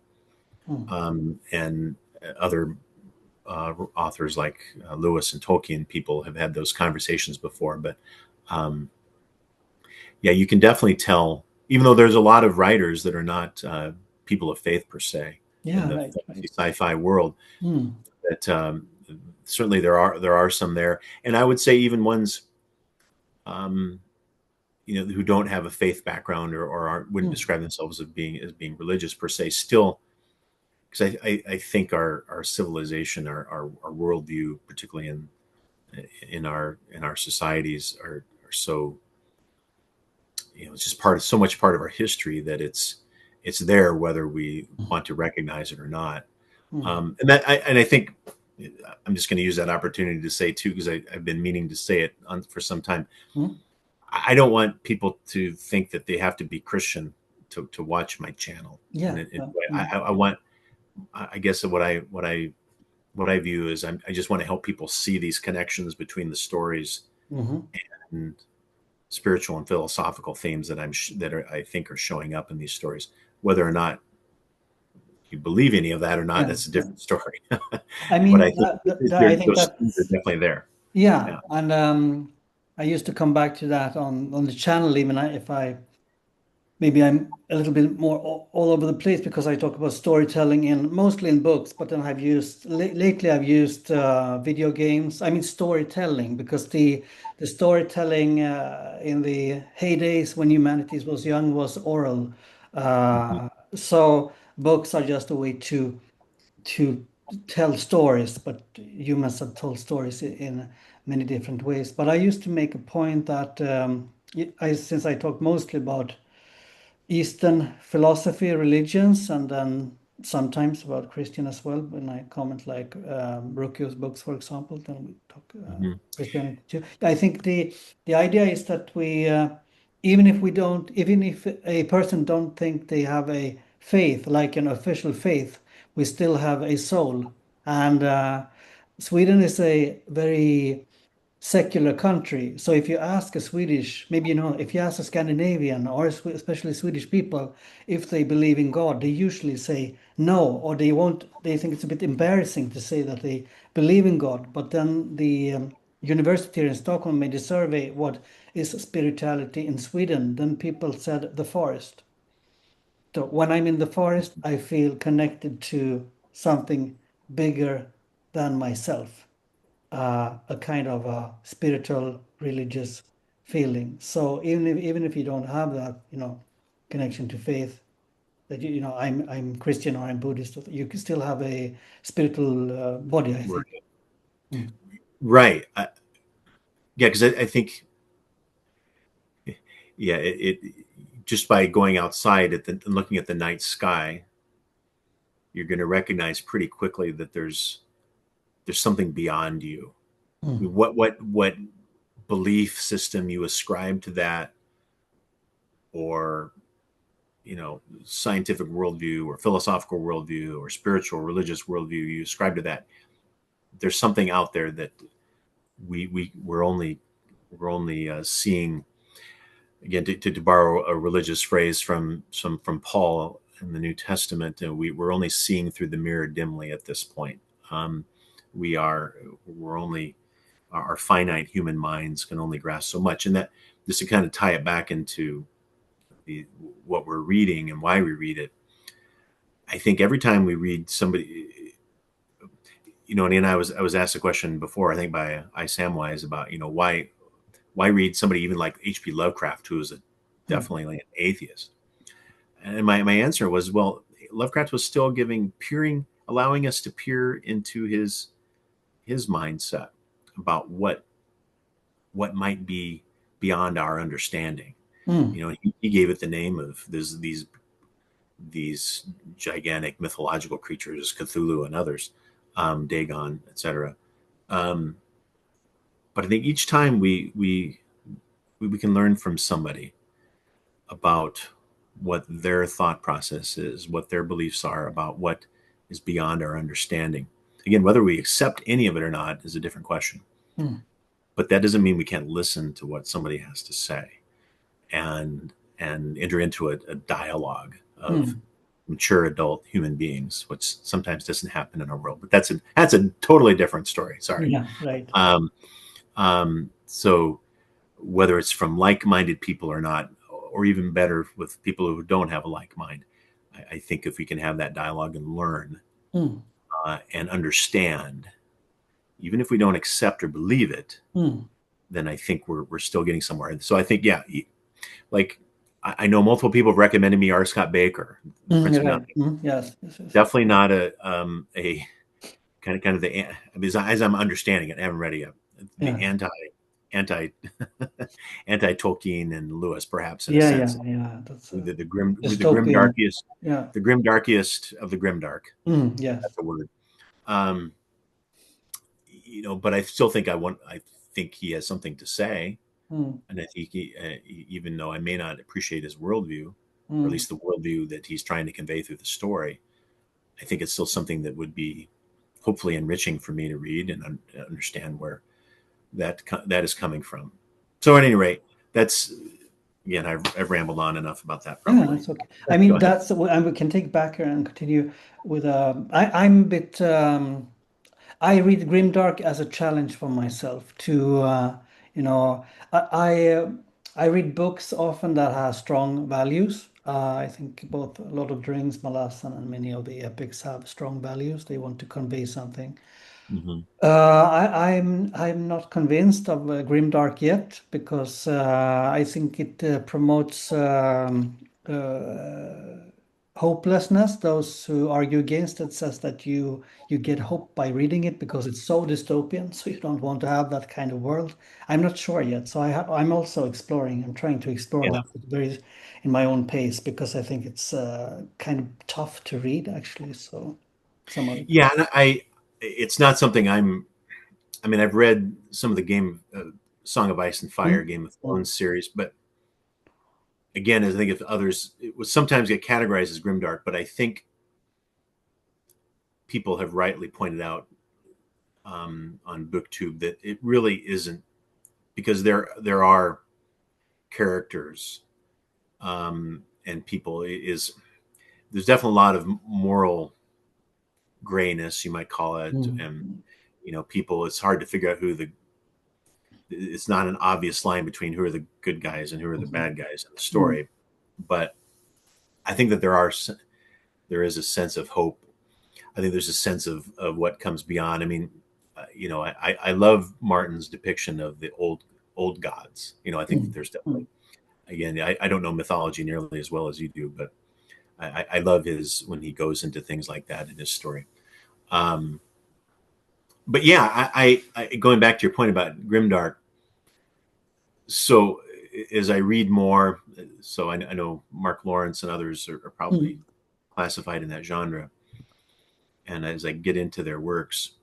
Mm.
and other authors like Lewis and Tolkien, people have had those conversations before. But yeah, you can definitely tell, even though there's a lot of writers that are not people of faith per se in
Yeah,
the
right, right.
fantasy sci-fi world,
Mm.
that certainly there are some there, and I would say even ones um, who don't have a faith background, or wouldn't
Mm.
describe themselves as being religious per se, still, because I think our civilization, our worldview, particularly in our societies, are so, it's just so much part of our history that it's there whether we want to recognize it or not.
Mm.
And I think I'm just going to use that opportunity to say too, because I've been meaning to say it for some time.
Mm.
I don't want people to think that they have to be Christian to watch my channel. And
Yeah. Mm.
I want, I guess what I view is, I just want to help people see these connections between the stories
Hmm.
and spiritual and philosophical themes I think are showing up in these stories. Whether or not you believe any of that or not,
Yeah.
that's a
Yeah.
different story.
I
But I
mean,
think
I think
those themes are
that's,
definitely there.
yeah.
Yeah.
And I used to come back to that on the channel, even if I maybe I'm a little bit more all over the place because I talk about storytelling in mostly in books, but then I've used lately I've used video games. I mean storytelling because the storytelling in the heydays when humanity was young was oral.
Mhm.
So books are just a way to tell stories, but humans have told stories in many different ways. But I used to make a point that since I talk mostly about Eastern philosophy, religions, and then sometimes about Christian as well. When I comment like Rukio's books, for example, then we talk
Mhm.
Christianity too. I think the idea is that we, even if we don't, even if a person don't think they have a faith, like an official faith, we still have a soul. And Sweden is a very secular country. So if you ask a Swedish, maybe if you ask a Scandinavian or especially Swedish people if they believe in God, they usually say no, or they won't. They think it's a bit embarrassing to say that they believe in God. But then the university here in Stockholm made a survey what is spirituality in Sweden. Then people said the forest. So when I'm in the forest, I feel connected to something bigger than myself, a kind of a spiritual religious feeling. So even if you don't have that, connection to faith, that I'm Christian or I'm Buddhist, you can still have a spiritual body, I think.
Right.
Mm.
Right. Yeah, because I think, yeah, it just by going outside and looking at the night sky, you're going to recognize pretty quickly that there's something beyond you.
Mm.
What belief system you ascribe to that, or scientific worldview or philosophical worldview or spiritual religious worldview you ascribe to that, there's something out there that we're only seeing. Again, to borrow a religious phrase from Paul in the New Testament, we're only seeing through the mirror dimly at this point. Um, we're only, our finite human minds can only grasp so much, and that, just to kind of tie it back into what we're reading and why we read it. I think every time we read somebody, and I was asked a question before, I think by I Samwise, about why read somebody even like H.P. Lovecraft, who is
Mm.
definitely like an atheist. And my answer was, well, Lovecraft was still allowing us to peer into his mindset about what might be beyond our understanding.
Mm.
He gave it the name of these gigantic mythological creatures, Cthulhu and others, Dagon, etc. Um, But I think each time we can learn from somebody about what their thought process is, what their beliefs are, about what is beyond our understanding. Again, whether we accept any of it or not is a different question.
Mm,
But that doesn't mean we can't listen to what somebody has to say and enter into a dialogue of
mm.
mature adult human beings, which sometimes doesn't happen in our world. But that's a totally different story. Sorry.
Yeah, right.
Um, so whether it's from like-minded people or not, or even better with people who don't have a like mind, I think if we can have that dialogue and learn
Mm,
and understand, even if we don't accept or believe it,
mm.
then I think we're still getting somewhere. And so I think, yeah, like I know multiple people have recommended me R. Scott Baker, The Prince of
Right.
Nothing.
Yes, yes, yes.
Definitely not a kind of the, as I'm understanding it, I haven't read it yet. The
Yeah.
anti anti Tolkien and Lewis, perhaps in a
Yeah, yeah,
sense,
yeah. That's a
the grim
dystopian.
darkiest,
Yeah.
the grim darkiest of the grim dark.
Yes.
That's a word. Um, but I still think I think he has something to say,
Mm,
and I think even though I may not appreciate his worldview, or at
mm.
least the worldview that he's trying to convey through the story, I think it's still something that would be hopefully enriching for me to read and understand where that is coming from. So at any rate, that's again, I've rambled on enough about that
Yeah,
probably.
that's okay. I
Go
mean,
ahead.
that's and we can take back and continue with I'm a bit I read grimdark as a challenge for myself to you know I I, uh, I read books often that have strong values. I think both Lord of the Rings, Malazan, and many of the epics have strong values. They want to convey something.
Hmm.
I'm not convinced of grimdark yet because I think it promotes hopelessness. Those who argue against it says that you get hope by reading it because it's so dystopian, so you don't want to have that kind of world. I'm not sure yet, so I'm also exploring. I'm trying to explore
Yeah,
that very in my own pace because I think it's kind of tough to read actually. So some of it.
yeah, and it's not something I'm. I mean, I've read some of the Song of Ice and Fire,
Mm,
Game of
mm,
Thrones series, but again, as I think if others, it would sometimes get categorized as grimdark, but I think people have rightly pointed out on BookTube that it really isn't because there are characters and people is there's definitely a lot of moral grayness, you might call it, and
mm,
people. It's hard to figure out who the. It's not an obvious line between who are the good guys and who are the
mhm,
bad guys in the
mm.
story, but I think that there is a sense of hope. I think there's a sense of what comes beyond. I mean, I love Martin's depiction of the old gods. I think that
Mm,
there's definitely
mm,
again, I don't know mythology nearly as well as you do, but I love his when he goes into things like that in his story. Um, but yeah, going back to your point about grimdark. So as I read more, so I know Mark Lawrence and others are
mm,
probably classified in that genre, and as I get into their works,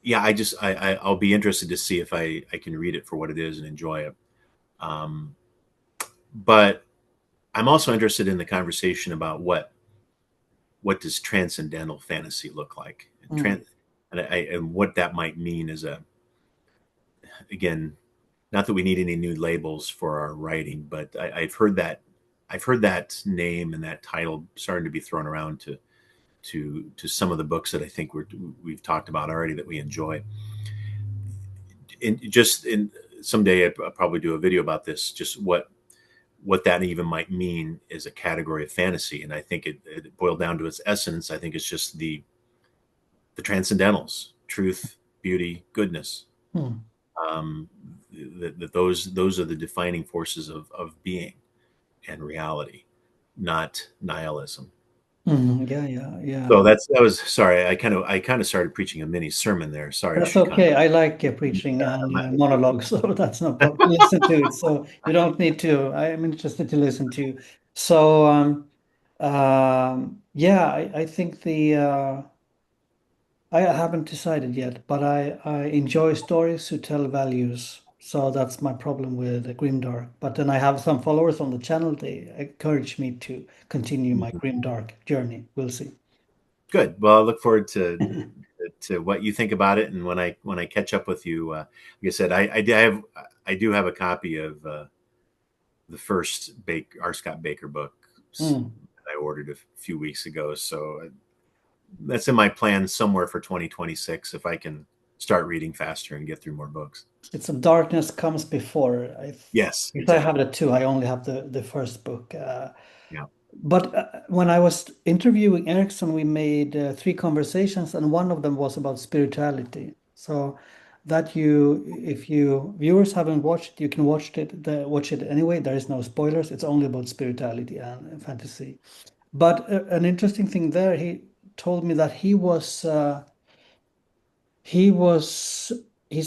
yeah, I'll be interested to see if I can read it for what it is and enjoy it. Um, but I'm also interested in the conversation about what does transcendental fantasy look like,
mm,
and what that might mean as a again, not that we need any new labels for our writing, but I've heard that name and that title starting to be thrown around to some of the books that I think we've talked about already that we enjoy. In someday I'll probably do a video about this, just what that even might mean as a category of fantasy. And I think it boiled down to its essence. I think it's just the transcendentals, truth, beauty, goodness.
mm,
Um, those are the defining forces of being and reality, not nihilism.
yeah, yeah, yeah.
So that was sorry. I kind of started preaching a mini sermon there. Sorry,
That's
Shrikant.
okay. I like preaching and
Um,
monologues, so that's no problem. Listen to it. So you don't need to. I am interested to listen to you. So yeah, I think the I haven't decided yet, but I enjoy stories who tell values. So that's my problem with Grimdark. But then I have some followers on the channel. They encourage me to continue my
Mhm.
Grimdark journey. We'll see.
Good. Well, I look forward to what you think about it, and when I catch up with you, like I said, I do have a copy of the first R. Scott Baker book
Mm.
I ordered a few weeks ago. So that's in my plan somewhere for 2026 if I can start reading faster and get through more books.
It's a darkness comes before.
Yes,
If I have
exactly.
the two, I only have the first book.
Yeah.
But when I was interviewing Erickson, we made three conversations, and one of them was about spirituality. So that if you viewers haven't watched, you can watch it anyway. There is no spoilers. It's only about spirituality and fantasy. But an interesting thing there, he told me that he was he was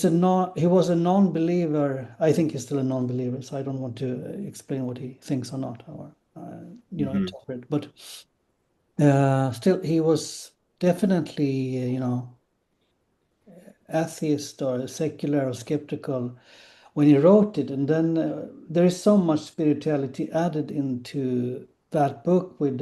a non-believer. I think he's still a non-believer, so I don't want to explain what he thinks or not, or
Hmm.
interpret. But still, he was definitely atheist or secular or skeptical when he wrote it. And then there is so much spirituality added into that book with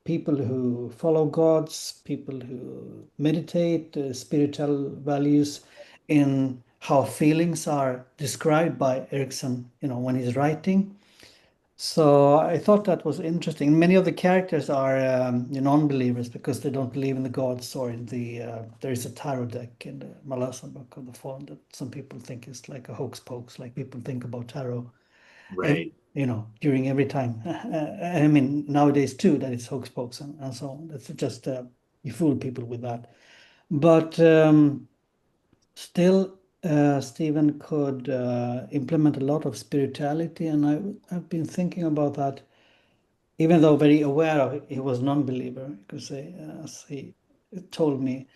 people who follow gods, people who meditate, spiritual values in how feelings are described by Erickson, when he's writing. So I thought that was interesting. Many of the characters are non-believers because they don't believe in the gods or in there is a tarot deck in the Malasa Book of the Fall that some people think is like a hoax pokes, like people think about tarot,
Right.
during every time. I mean, nowadays too, that it's hoax pokes and so on. That's just you fool people with that. But still, Stephen could implement a lot of spirituality, and I've been thinking about that even though very aware of it, he was non-believer, because as he told me,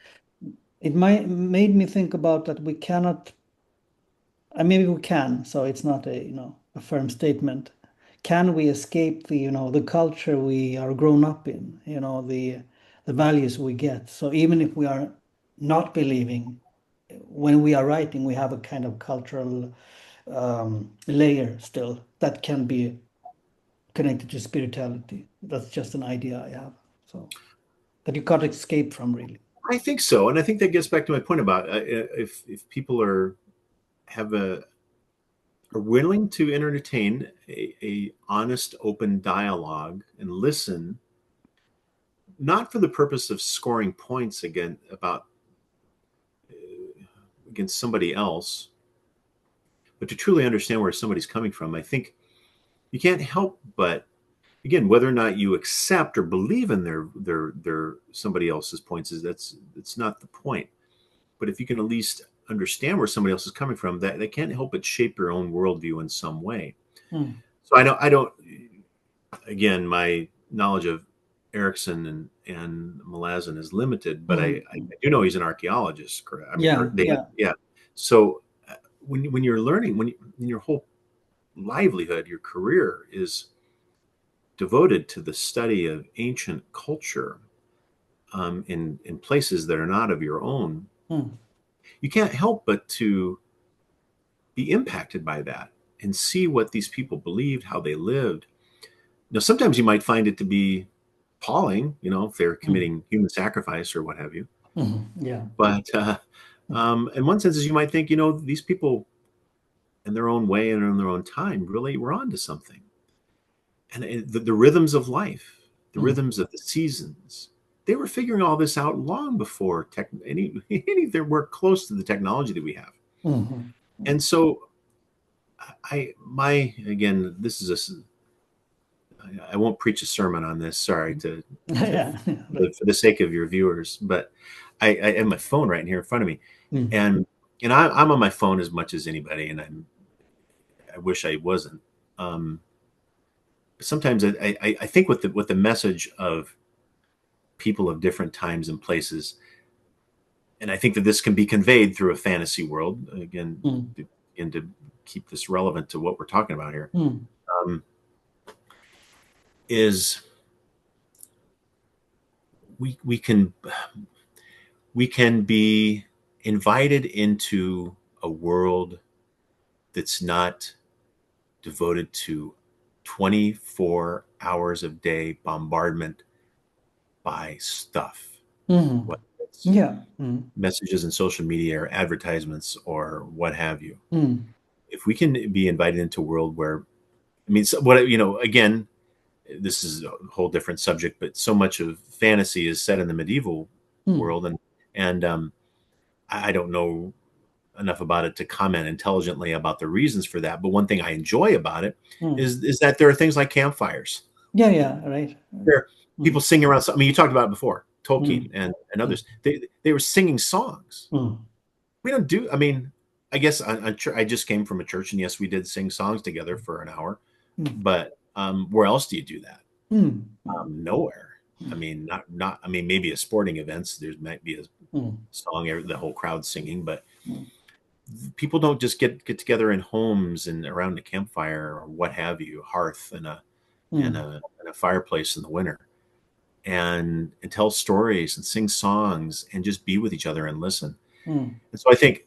it made me think about that we cannot, maybe we can, so it's not a firm statement. Can we escape the culture we are grown up in, the values we get? So even if we are not believing, when we are writing, we have a kind of cultural layer still that can be connected to spirituality. That's just an idea I have. So that you can't escape from, really.
I think so, and I think that gets back to my point about if people have a are willing to entertain a honest, open dialogue and listen, not for the purpose of scoring points against somebody else, but to truly understand where somebody's coming from. I think you can't help but, again, whether or not you accept or believe in their somebody else's points, that's not the point. But if you can at least understand where somebody else is coming from, that can't help but shape your own worldview in some way.
Hmm.
So I don't again, my knowledge of Erickson and Malazan is limited, but
Hmm.
I do know he's an archaeologist, correct? I mean,
Yeah, yeah.
yeah. So when you're learning, when your whole livelihood, your career is devoted to the study of ancient culture in places that are not of your own,
Hmm.
you can't help but to be impacted by that and see what these people believed, how they lived. Now, sometimes you might find it to be appalling, if they're
Hmm.
committing human sacrifice or what have you.
Hmm. Yeah.
But in one sense, you might think, these people in their own way and in their own time really were onto something. And the rhythms of life, the
Hmm.
rhythms of the seasons, they were figuring all this out long before any of their work close to the technology that we have.
Hmm.
And so again, this is I won't preach a sermon on this. Sorry
Yeah. Right.
for the sake of your viewers, but I have my phone right here in front of me,
Hmm.
and I'm on my phone as much as anybody, and I wish I wasn't. Um, Sometimes I think with the message of people of different times and places, and I think that this can be conveyed through a fantasy world
Hmm.
to keep this relevant to what we're talking about here.
Hmm.
Um, is we can we can be invited into a world that's not devoted to 24 hours of day bombardment by stuff,
Mm.
whether it's
Yeah. Mm.
messages in social media or advertisements or what have you.
Mm.
If we can be invited into a world where, I mean, so what, again, this is a whole different subject, but so much of fantasy is set in the medieval
Mm.
world, and I don't know enough about it to comment intelligently about the reasons for that. But one thing I enjoy about it
Mm.
is that there are things like campfires.
Yeah, yeah, right.
There are people
Mm.
singing around. I mean, you talked about it before, Tolkien
Mm.
and
Mm.
others. They were singing songs.
Mm.
We don't do. I mean, I guess I just came from a church, and yes, we did sing songs together for an hour.
Mm.
But where else do you do that?
Mm. Mm.
Nowhere. I
Mm.
mean, not. I mean, maybe at sporting events, there might be a
Mm.
song, the whole crowd singing, but
Mm.
people don't just get together in homes and around a campfire or what have you, hearth
Mm.
and a fireplace in the winter, and tell stories and sing songs and just be with each other and listen.
Mm.
And so I think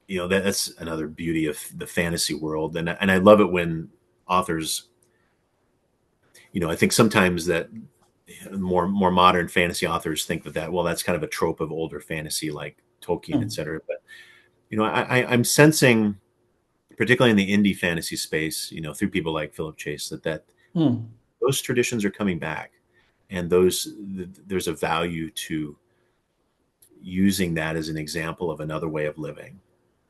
that's another beauty of the fantasy world, and I love it when authors, I think sometimes that more modern fantasy authors think that well, that's kind of a trope of older fantasy like Tolkien, et
Mm.
cetera. But I'm sensing, particularly in the indie fantasy space, through people like Philip Chase, that
Mm.
those traditions are coming back, and there's a value to using that as an example of another way of living.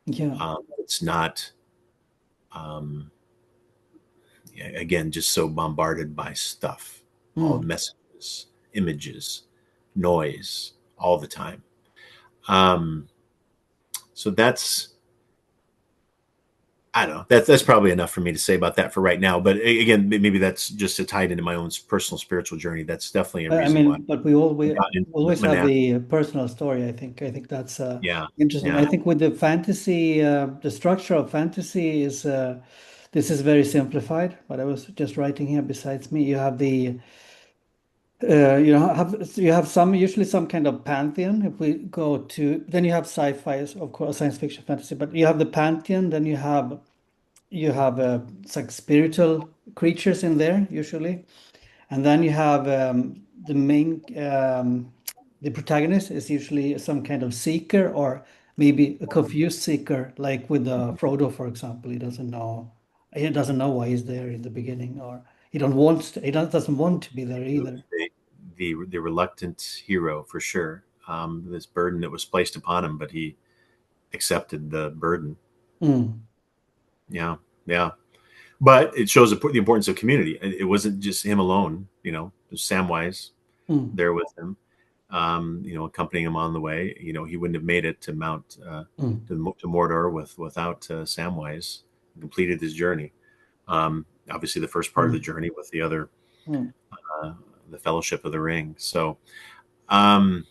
Yeah.
It's not, um, again, just so bombarded by stuff, all
Mm.
messages, images, noise, all the time. Um, so that's I don't know. That's probably enough for me to say about that for right now. But again, maybe that's just to tie it into my own personal spiritual journey. That's definitely a
I
reason why
mean, but
I
we
got into
always have
monastic.
the personal story. I think that's
Yeah,
interesting.
yeah,
I think with the fantasy, the structure of fantasy is this is very simplified. But I was just writing here. Besides me, you have the you have some usually some kind of pantheon. If we go to then you have sci-fi, of course, science fiction, fantasy. But you have the pantheon. Then you have it's like spiritual creatures in there usually. And then you have the main, the protagonist is usually some kind of seeker or maybe a confused seeker, like with Frodo, for example. He doesn't know why he's there in the beginning, or he doesn't want to be there either.
the reluctant hero for sure. This burden that was placed upon him, but he accepted the burden.
Mm,
Yeah, yeah. But it shows the importance of community. It wasn't just him alone. There's Samwise
mm,
there with him, accompanying him on the way. He wouldn't have made it to Mount
mm,
to Mordor without Samwise. He completed his journey. Obviously, the first part of the
mm,
journey with the other,
mm.
uh, the Fellowship of the Ring. So, um,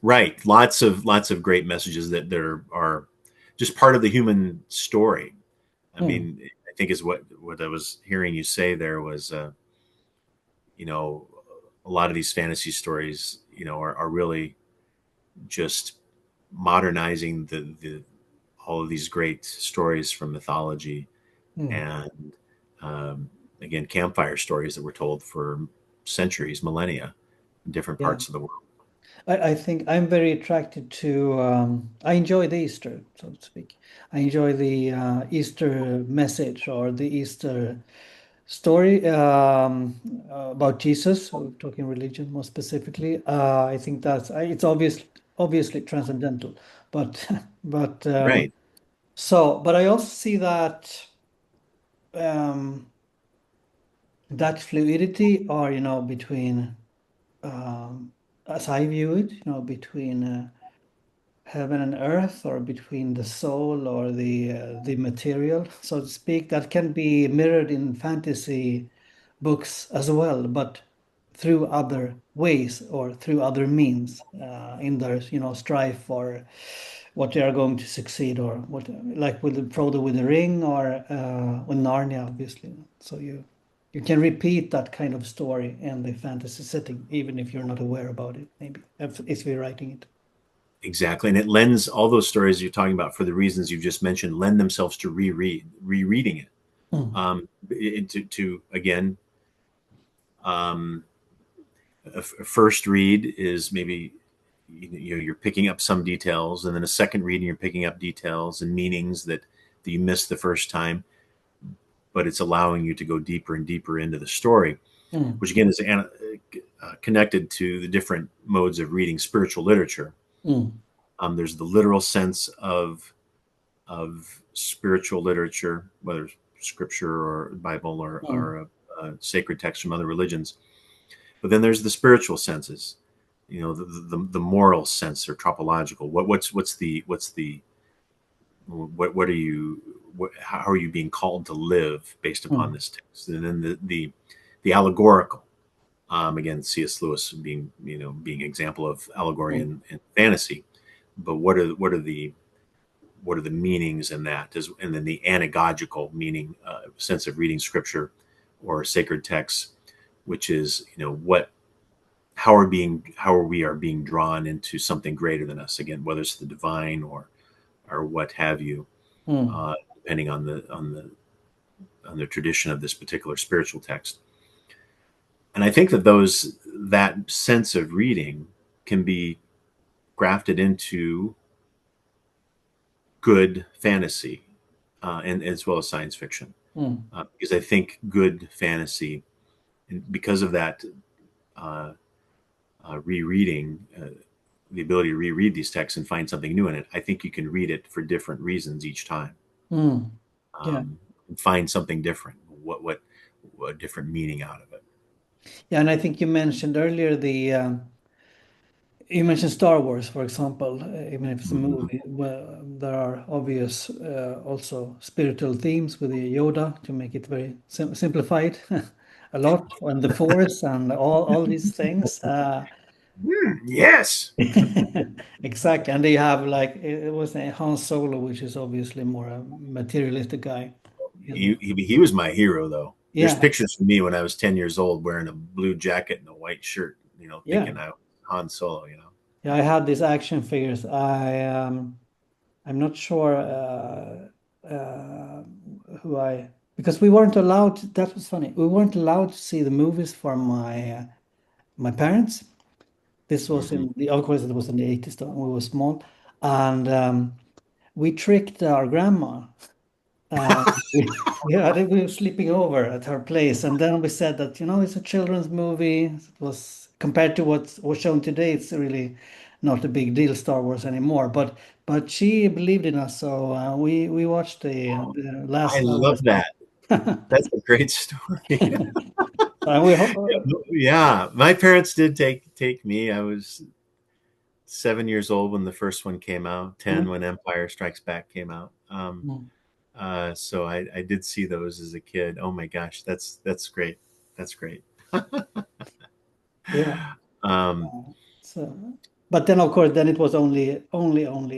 right, lots of great messages that there are just part of the human story. I
Mm.
mean, I think is what I was hearing you say there was, you know, a lot of these fantasy stories, are really just modernizing the all of these great stories from mythology
Mm.
and again campfire stories that were told for centuries, millennia, in different
Yeah.
parts of the world.
I think I'm very attracted to, I enjoy the Easter, so to speak. I enjoy the Easter message or the Easter story about Jesus, so talking religion more specifically. I think it's obviously transcendental, but but
Right.
but I also see that um, that fluidity, or between as I view it, between heaven and earth, or between the soul or the material, so to speak, that can be mirrored in fantasy books as well, but through other ways or through other means, in their strive for what they are going to succeed, or what, like with the Frodo with the ring, or with Narnia, obviously. So you can repeat that kind of story in the fantasy setting, even if you're not aware about it, maybe if you're writing it.
exactly. And it lends, all those stories you're talking about for the reasons you've just mentioned, lend themselves to rereading it.
Mm,
To again, um, a first read is maybe, you know, you're picking up some details, and then a second reading you're picking up details and meanings that you missed the first time, but it's allowing you to go deeper and deeper into the story,
mm,
which again is connected to the different modes of reading spiritual literature.
mm,
There's the literal sense of spiritual literature, whether scripture or Bible
mm,
or a sacred text from other religions. But then there's the spiritual senses, you know, the moral sense or tropological. What are you, how are you being called to live based upon
mm,
this text? And then the allegorical. Again, C.S. Lewis being, you know, being an example of allegory
mm,
and fantasy. But what are the meanings in that? And then the anagogical meaning, sense of reading scripture or sacred texts, which is, you know, how are we are being drawn into something greater than us. Again, whether it's the divine or what have you,
mm,
depending on the tradition of this particular spiritual text. And I think that sense of reading can be grafted into good fantasy, and as well as science fiction,
mm.
because I think good fantasy, and because of that, uh, rereading, the ability to reread these texts and find something new in it, I think you can read it for different reasons each time,
Mm. Yeah.
and find something different, what different meaning out of it.
Yeah, and I think you mentioned earlier you mentioned Star Wars, for example, even if it's a
Mhm.
movie, well, there are obvious also spiritual themes with the Yoda to make it very simplified a lot, and the Force and all these things.
Yes,
Exactly, and they have like it was a Han Solo, which is obviously more a materialistic guy. You know.
he was my hero though. There's
Yeah,
pictures of me when I was 10 years old wearing a blue jacket and a white shirt, you know,
yeah,
thinking I was Han Solo, you know.
yeah. I had these action figures. I'm not sure who I because we weren't allowed. That was funny. We weren't allowed to see the movies for my parents. This was
Hmm.
in the of course it was in the 80s when we were small, and we tricked our grandma. Yeah, I think we were sleeping over at her place, and then we said that, it's a children's movie. It was compared to what was shown today, it's really not a big deal, Star Wars anymore. But she believed in us, so we watched the last
I
Star
love
Wars.
that. That's a great story.
And we hope.
Yeah, my parents did take me. I was 7 years old when the first one came out, 10 when Empire Strikes Back came out. So I did see those as a kid. Oh my gosh, that's great. That's great.
Yeah.
Um,
So, but then of course, then it was only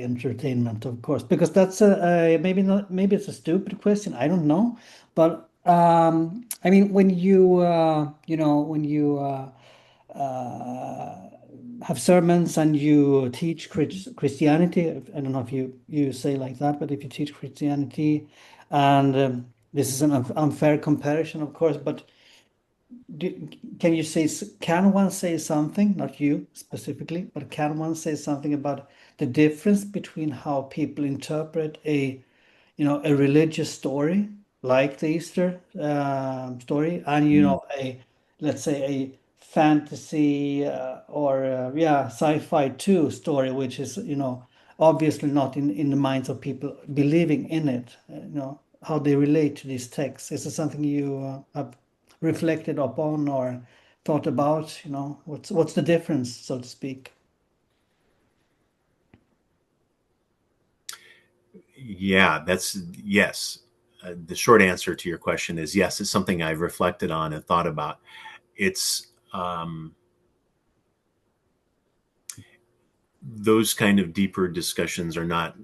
entertainment, of course, because that's maybe not, maybe it's a stupid question. I don't know, but I mean, when when you have sermons and you teach Christianity, I don't know if you say like that, but if you teach Christianity, and this is an unfair comparison, of course, but can you say, can one say something, not you specifically, but can one say something about the difference between how people interpret a religious story like the Easter story and, let's say a fantasy or yeah, sci-fi too story, which is, obviously not in the minds of people believing in it, how they relate to these texts. Is it something you have reflected upon or thought about? What's the difference, so to speak?
yeah, that's yes. The short answer to your question is yes. It's something I've reflected on and thought about. It's those kind of deeper discussions are not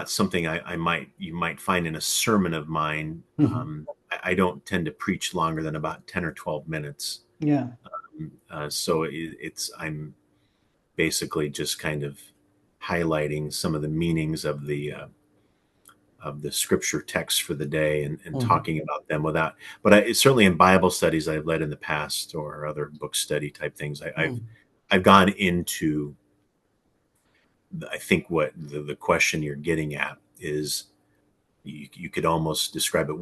something I might you might find in a sermon of mine.
Mhm.
I don't tend to preach longer than about 10 or 12 minutes.
Yeah.
So it's I'm basically just kind of highlighting some of the meanings of the scripture text for the day, and
Mm.
talking about them without. But certainly in Bible studies I've led in the past, or other book study type things,
Mm.
I've gone into. I think what the question you're getting at is, you could almost describe it.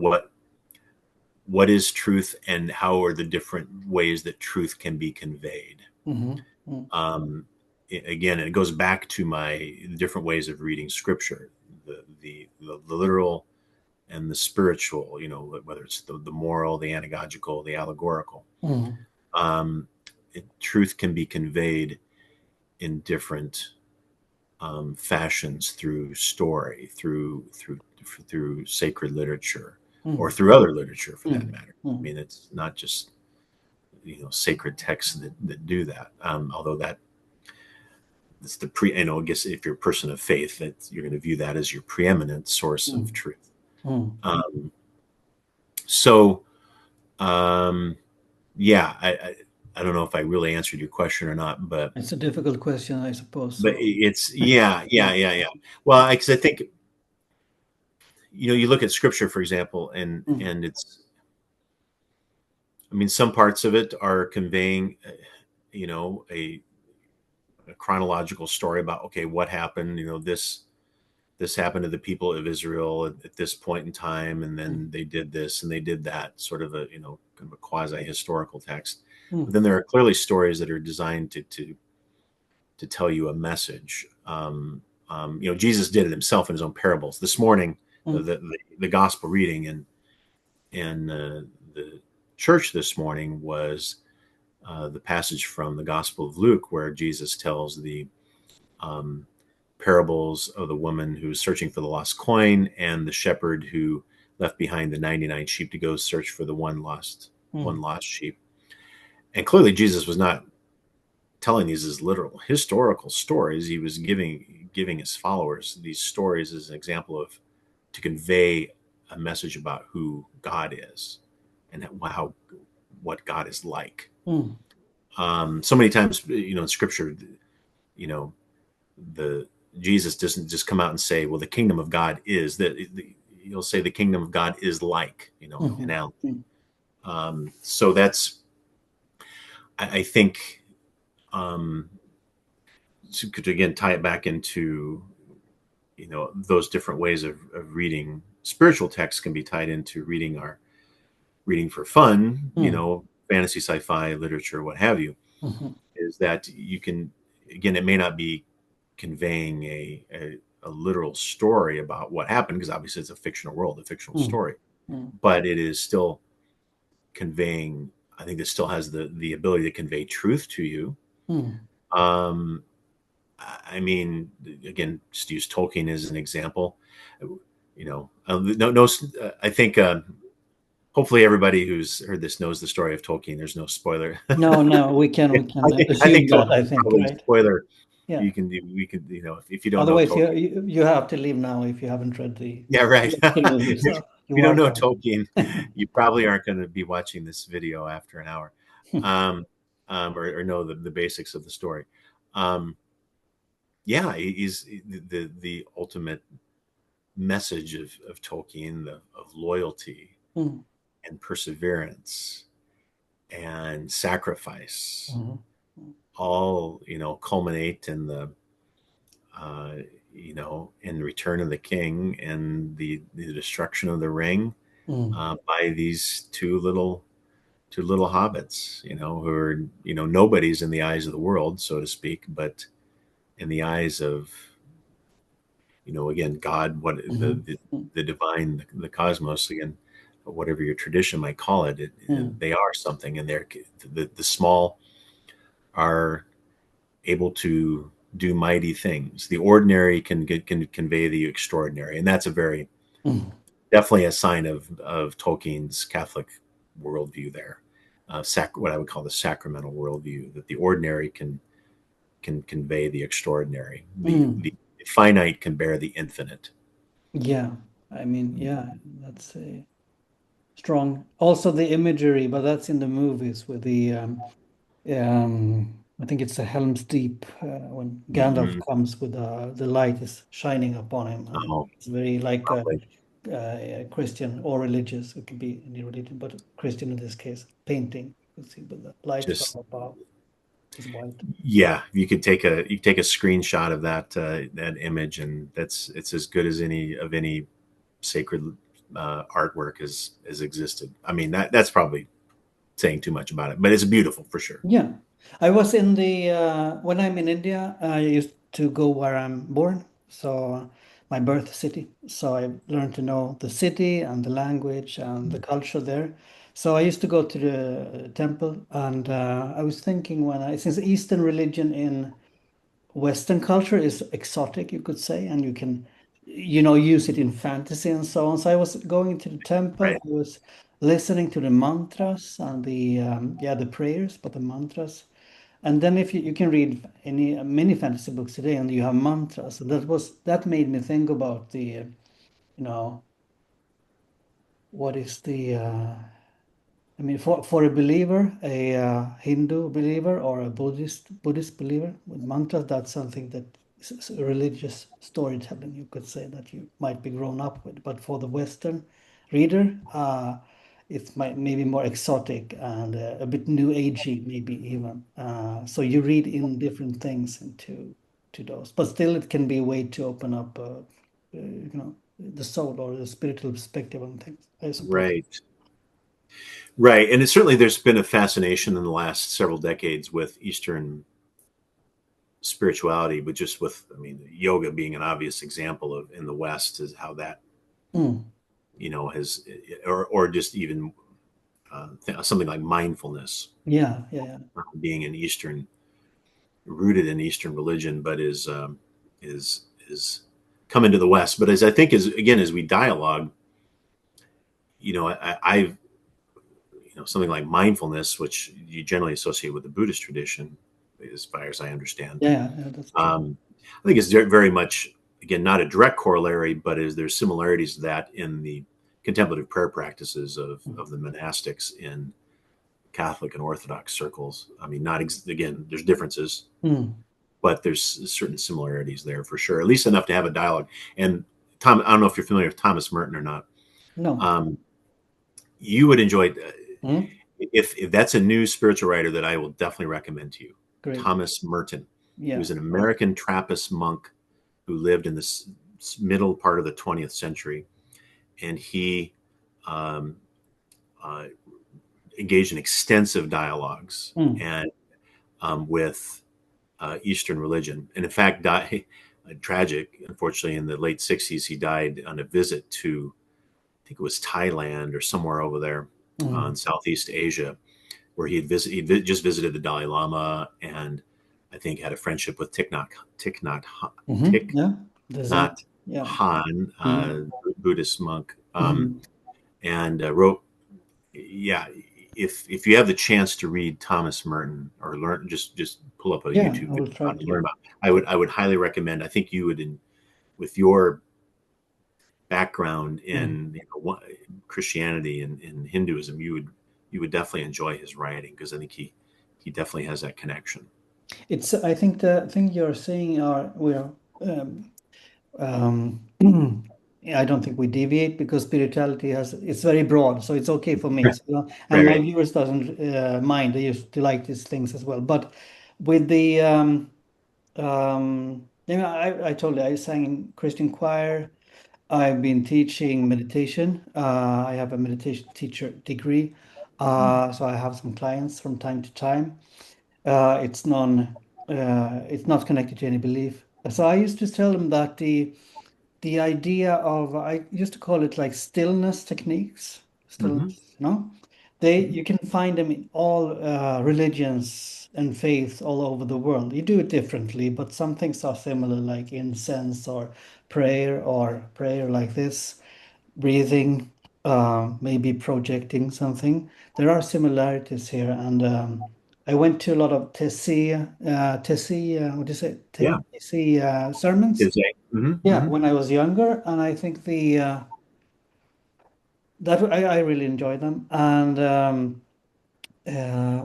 What is truth, and how are the different ways that truth can be conveyed?
Mhm. Mm.
Um, Again, it goes back to my different ways of reading scripture, the literal and the spiritual, whether it's the moral, the anagogical, the allegorical.
Mm.
Um, Truth can be conveyed in different fashions, through story, through sacred literature, or
Mm.
through other literature for that
Mm.
matter. I
Mm.
mean, it's not just sacred texts that do that. Although that it's the I guess if you're a person of faith, that you're going to view that as your preeminent source of
Mm.
truth.
Mm.
Um, so um, yeah, I don't know if I really answered your question or not, but
It's a difficult question, I suppose. So,
it's
yeah.
yeah. Well, because I think you look at scripture, for example,
Mm.
and it's, I mean, some parts of it are conveying, a chronological story about, okay, what happened. This happened to the people of Israel at this point in time, and
Mm.
then they did this and they did that. Sort of a kind of a quasi historical text. But
Mm.
then there are clearly stories that are designed to tell you a message. Jesus did it himself in his own parables. This morning,
Mm.
the gospel reading in the church this morning was the passage from the Gospel of Luke, where Jesus tells the um, parables of the woman who's searching for the lost coin, and the shepherd who left behind the 99 sheep to go search for the one
Mm.
lost sheep. And clearly, Jesus was not telling these as literal historical stories. He was giving his followers these stories as an example of, to convey a message about who God is, and how what God is like.
Mm.
So many times, in Scripture, you know, the Jesus doesn't just come out and say, "Well, the kingdom of God is that." He'll say, "The kingdom of God is like,"
Mhm.
analogy.
Mm.
So that's, I think, um, to again tie it back into, those different ways of reading spiritual texts can be tied into reading for fun,
Mm.
fantasy, sci-fi, literature, what have you.
Mhm.
Is that you can, again, it may not be conveying a literal story about what happened, because obviously it's a fictional world, a fictional
Mm.
story,
Mm.
but it is still conveying. I think it still has the ability to convey truth to you.
Mm.
Um, I mean, again, just use Tolkien as an example. No, no. I think hopefully everybody who's heard this knows the story of Tolkien. There's no spoiler.
No, no, we can
I
assume
think
that, I
Tolkien's
think,
probably
right?
spoiler.
Yeah.
You can do. We could. If you don't know
Otherwise,
Tolkien.
you have to leave now if you haven't read
Yeah, right.
the movie.
If
So you're
you don't know
welcome.
Tolkien, you probably aren't going to be watching this video after an hour, um, or know the basics of the story. Um, yeah, he's the ultimate message of Tolkien, of loyalty
Mm.
and perseverance and sacrifice,
Mhm.
all culminate in uh, in Return of the King, and the destruction of the ring,
Mm.
by these two little hobbits, who are nobodies in the eyes of the world, so to speak, but in the eyes of again, God, what
Mhm. Mm.
the divine, the cosmos, again, whatever your tradition might call it,
Mm.
they are something, and the small are able to do mighty things. The ordinary can convey the extraordinary, and that's a very
Mm.
definitely a sign of Tolkien's Catholic worldview there. What I would call the sacramental worldview, that the ordinary can convey the extraordinary. The
Mm.
finite can bear the infinite.
Yeah. I mean, yeah, that's a strong. Also the imagery, but that's in the movies with the I think it's a Helm's Deep when Gandalf
Hmm.
comes with the light is shining upon him, and
Oh,
it's very like
probably
Christian or religious. It can be any religion, but Christian in this case, painting. You can see, but the light from
just
above is white.
yeah. You could take a screenshot of that image, and it's as good as any sacred artwork has existed. I mean that's probably saying too much about it, but it's beautiful for sure.
Yeah, I was in the when I'm in India, I used to go where I'm born, so my birth city. So I learned to know the city and the language and the culture there. So I used to go to the temple, and I was thinking since Eastern religion in Western culture is exotic, you could say, and you can, use it in fantasy and so on. So I was going to the temple,
Right,
I was listening to the mantras and the prayers, but the mantras. And then if you can read any many fantasy books today, and you have mantras, and that made me think about know, what is I mean, for a believer, a Hindu believer or a Buddhist believer with mantras, that's something that is a religious storytelling. You could say that you might be grown up with, but for the Western reader, it might maybe more exotic and a bit new agey, maybe even. So you read in different things into to those, but still, it can be a way to open up, the soul or the spiritual perspective on things, I suppose.
right, right. And certainly there's been a fascination in the last several decades with Eastern spirituality, but just with, I mean, yoga being an obvious example of in the West is how that,
Mm.
has, or just even something like mindfulness
Yeah, yeah, yeah.
being an Eastern, rooted in Eastern religion, but is come into the West. But as I think, as again, as we dialogue, I've, something like mindfulness, which you generally associate with the Buddhist tradition, as far as I understand.
Yeah, yeah, yeah, that's true.
I think it's very much, again, not a direct corollary, but there's similarities to that in the contemplative prayer practices of the monastics in Catholic and Orthodox circles. I mean, not again, there's differences,
Mm.
but there's certain similarities there for sure, at least enough to have a dialogue. And Tom, I don't know if you're familiar with Thomas Merton or not.
No.
Um, you would enjoy,
Mm.
if that's a new spiritual writer that I will definitely recommend to you,
Great.
Thomas Merton. He
Yeah.
was an American Trappist monk who lived in the middle part of the 20th century, and he um, uh, engaged in extensive dialogues
Mm.
and with Eastern religion, and in fact, died tragic. Unfortunately, in the late 60s, he died on a visit to, I think it was Thailand or somewhere over there in
Mm.
Southeast Asia, where he just visited the Dalai Lama, and I think had a friendship with
Hmm.
Thich
Yeah. The Zen.
Nhat
Yeah.
Hanh,
Mm.
Buddhist monk,
Hmm.
and wrote. Yeah, if you have the chance to read Thomas Merton or learn, just pull up a
Yeah,
YouTube
I
video
will try
and learn
to.
about. I would highly recommend. I think you would, with your background
Mm.
in Christianity and Hinduism, you would definitely enjoy his writing, because I think he definitely has that connection.
I think the thing you're saying are we're um, yeah, I don't think we deviate because spirituality it's very broad, so it's okay for me. So, and
Right,
my
right.
viewers doesn't mind. They used to like these things as well. But with the I told you I sang in Christian choir. I've been teaching meditation. I have a meditation teacher degree. So I have some clients from time to time. It's not connected to any belief. So I used to tell them that the idea of I used to call it like stillness techniques,
Hmm.
stillness, you can find them in all religions and faiths all over the world. You do it differently, but some things are similar, like incense or prayer like this, breathing, maybe projecting something. There are similarities here, and I went to a lot of what do you say,
Yeah,
Tessie sermons.
is a. Hmm.
Yeah,
Hmm.
when I was younger, and I think the that I really enjoyed them, and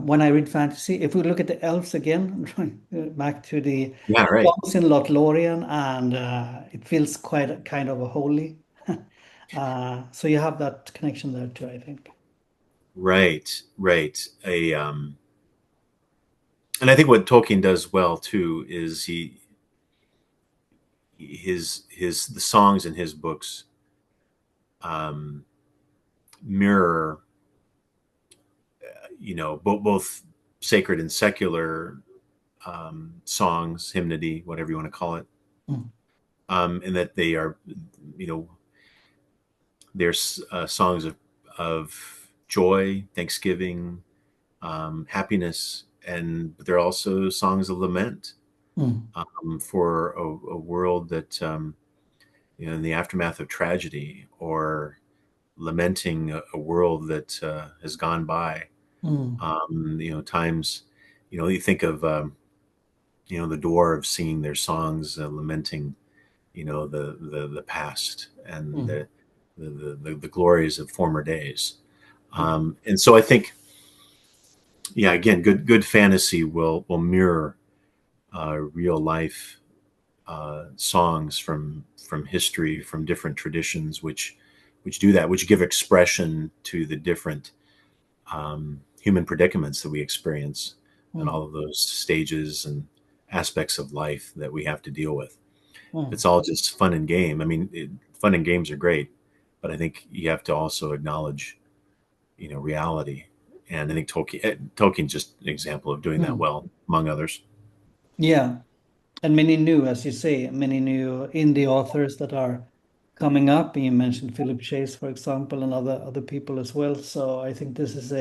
when I read fantasy, if we look at the elves again, back to the
Yeah, right.
songs in Lothlorien, and it feels quite kind of a holy. So you have that connection there too, I think.
Right, right. And I think what Tolkien does well too is his the songs in his books um, mirror, both sacred and secular songs, hymnody, whatever you want to call it,
Mm,
and that they are, you know, there's songs of joy, thanksgiving, happiness, and they're also songs of lament
mm,
for a world that, in the aftermath of tragedy, or lamenting a world that has gone by.
mm,
Times, you think of, the dwarves singing their songs, lamenting, the past and
mm,
the glories of former days. And so I think, yeah, again, good fantasy will mirror real life songs from history, from different traditions, which do that, which give expression to the different human predicaments that we experience, and
mm,
all of those stages and aspects of life that we have to deal with.
mm.
It's all just fun and game. I mean, fun and games are great, but I think you have to also acknowledge, reality. And I think Tolkien's just an example of doing that
Mm.
well, among others.
Yeah, and many new, as you say, many new indie authors that are coming up. You mentioned Philip Chase, for example, and other people as well. So I think this is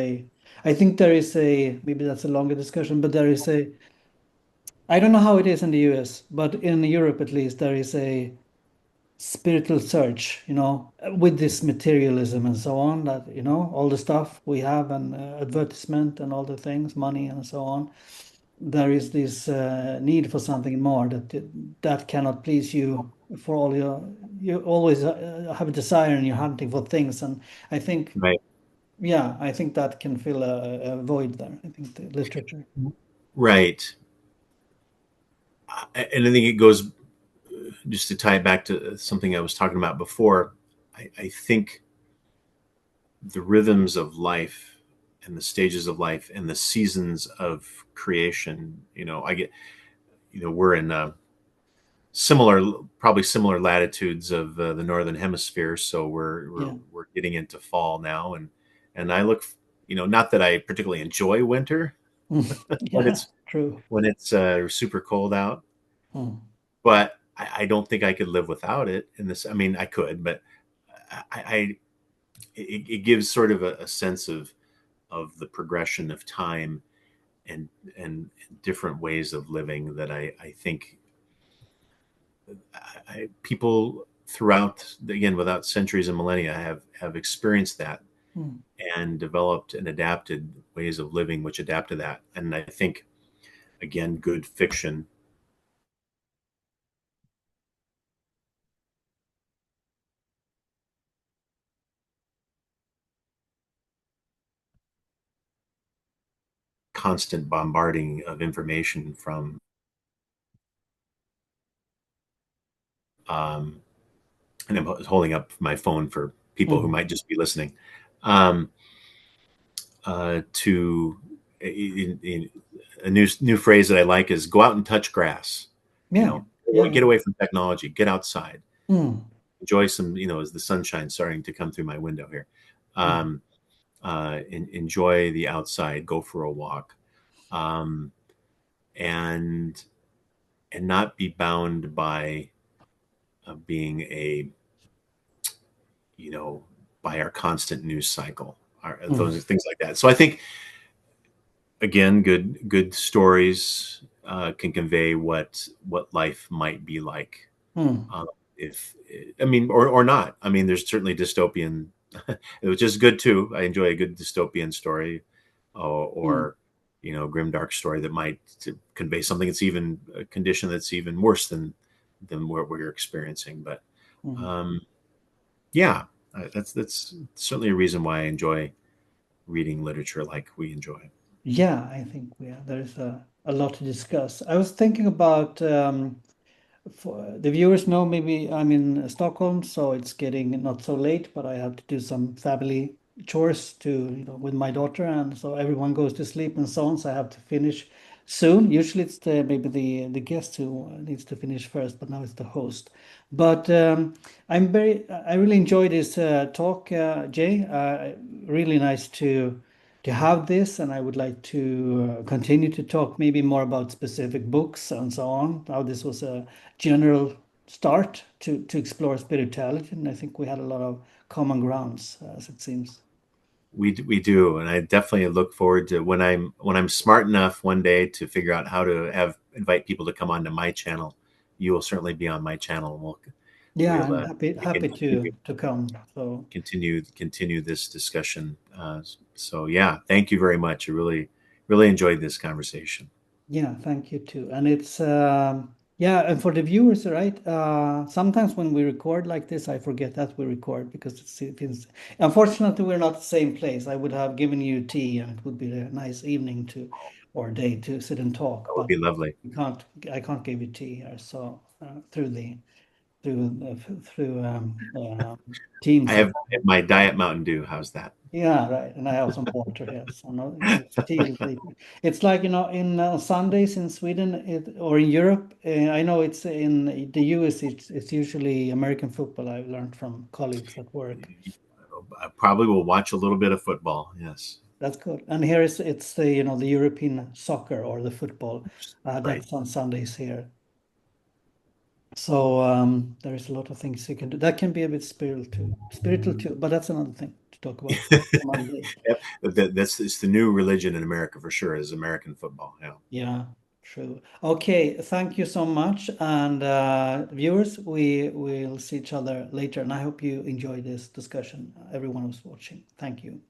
I think there is maybe that's a longer discussion, but there is I don't know how it is in the US, but in Europe at least, there is a spiritual search, with this materialism and so on, that, all the stuff we have, and advertisement and all the things, money and so on. There is this need for something more that cannot please you for all you always have a desire and you're hunting for things. And I think,
Right.
yeah, I think that can fill a void there. I think the literature.
Right. And I think it goes, just to tie it back to something I was talking about before. I think the rhythms of life and the stages of life and the seasons of creation, we're in similar, probably similar latitudes of the northern hemisphere, so
Yeah.
we're getting into fall now, and I look, not that I particularly enjoy winter when
Yeah,
it's
true.
super cold out,
Mm,
but I don't think I could live without it. In this, I mean, I could, but I it gives sort of a sense of the progression of time, and and different ways of living, that I think people throughout, again, without centuries and millennia, have experienced that,
mm,
and developed and adapted ways of living which adapt to that. And I think, again, good fiction constant bombarding of information from, um, and I'm holding up my phone for people who
mm.
might just be listening, um, to in a new phrase that I like is go out and touch grass.
Yeah, yeah.
Get away from technology, get outside,
Mm,
enjoy some, as the sunshine starting to come through my window here.
mm,
Um, enjoy the outside, go for a walk, um, and not be bound by being you know, by our constant news cycle,
mm,
those things like that. So I think, again, good stories can convey what life might be like.
mm,
If I mean, or not. I mean, there's certainly dystopian, which is good too. I enjoy a good dystopian story,
mm,
or grimdark story that might to convey something that's even a condition that's even worse than what we're experiencing. But
mm.
um, yeah, that's certainly a reason why I enjoy reading literature like we enjoy.
Yeah, I think there's a lot to discuss. I was thinking about for the viewers know, maybe I'm in Stockholm, so it's getting not so late, but I have to do some family chores to, with my daughter, and so everyone goes to sleep and so on. So I have to finish soon. Usually it's maybe the guest who needs to finish first, but now it's the host. But I really enjoyed this talk, Jay. Really nice to have this, and I would like to continue to talk maybe more about specific books and so on. How this was a general start to explore spirituality, and I think we had a lot of common grounds, as it seems.
We do, and I definitely look forward to when I'm smart enough one day to figure out how to have invite people to come onto my channel. You will certainly be on my channel, and
Yeah,
we'll
I'm
we
happy
can
to come. So
continue this discussion. So yeah, thank you very much. I really enjoyed this conversation.
yeah, thank you too. And it's yeah, and for the viewers, right? Sometimes when we record like this, I forget that we record because it's unfortunately we're not the same place. I would have given you tea and it would be a nice evening to or day to sit and talk,
That would
but
be lovely.
we can't I can't give you tea here. So through through
I
Teams.
have my Diet Mountain Dew. How's that?
Yeah, right. And I have some water here. So no, it's tea. It's like, in Sundays in Sweden or in Europe. I know it's in the US, it's usually American football. I've learned from colleagues at work.
I probably will watch a little bit of football. Yes,
That's good. And here it's the, the European soccer or the football.
right.
That's on Sundays here. So there is a lot of things you can do. That can be a bit spiritual too, but that's another thing to talk about some other day.
Yep. That's it's the new religion in America for sure. Is American football. Yeah.
Yeah, true. Okay, thank you so much. And viewers, we will see each other later. And I hope you enjoy this discussion, everyone who's watching. Thank you.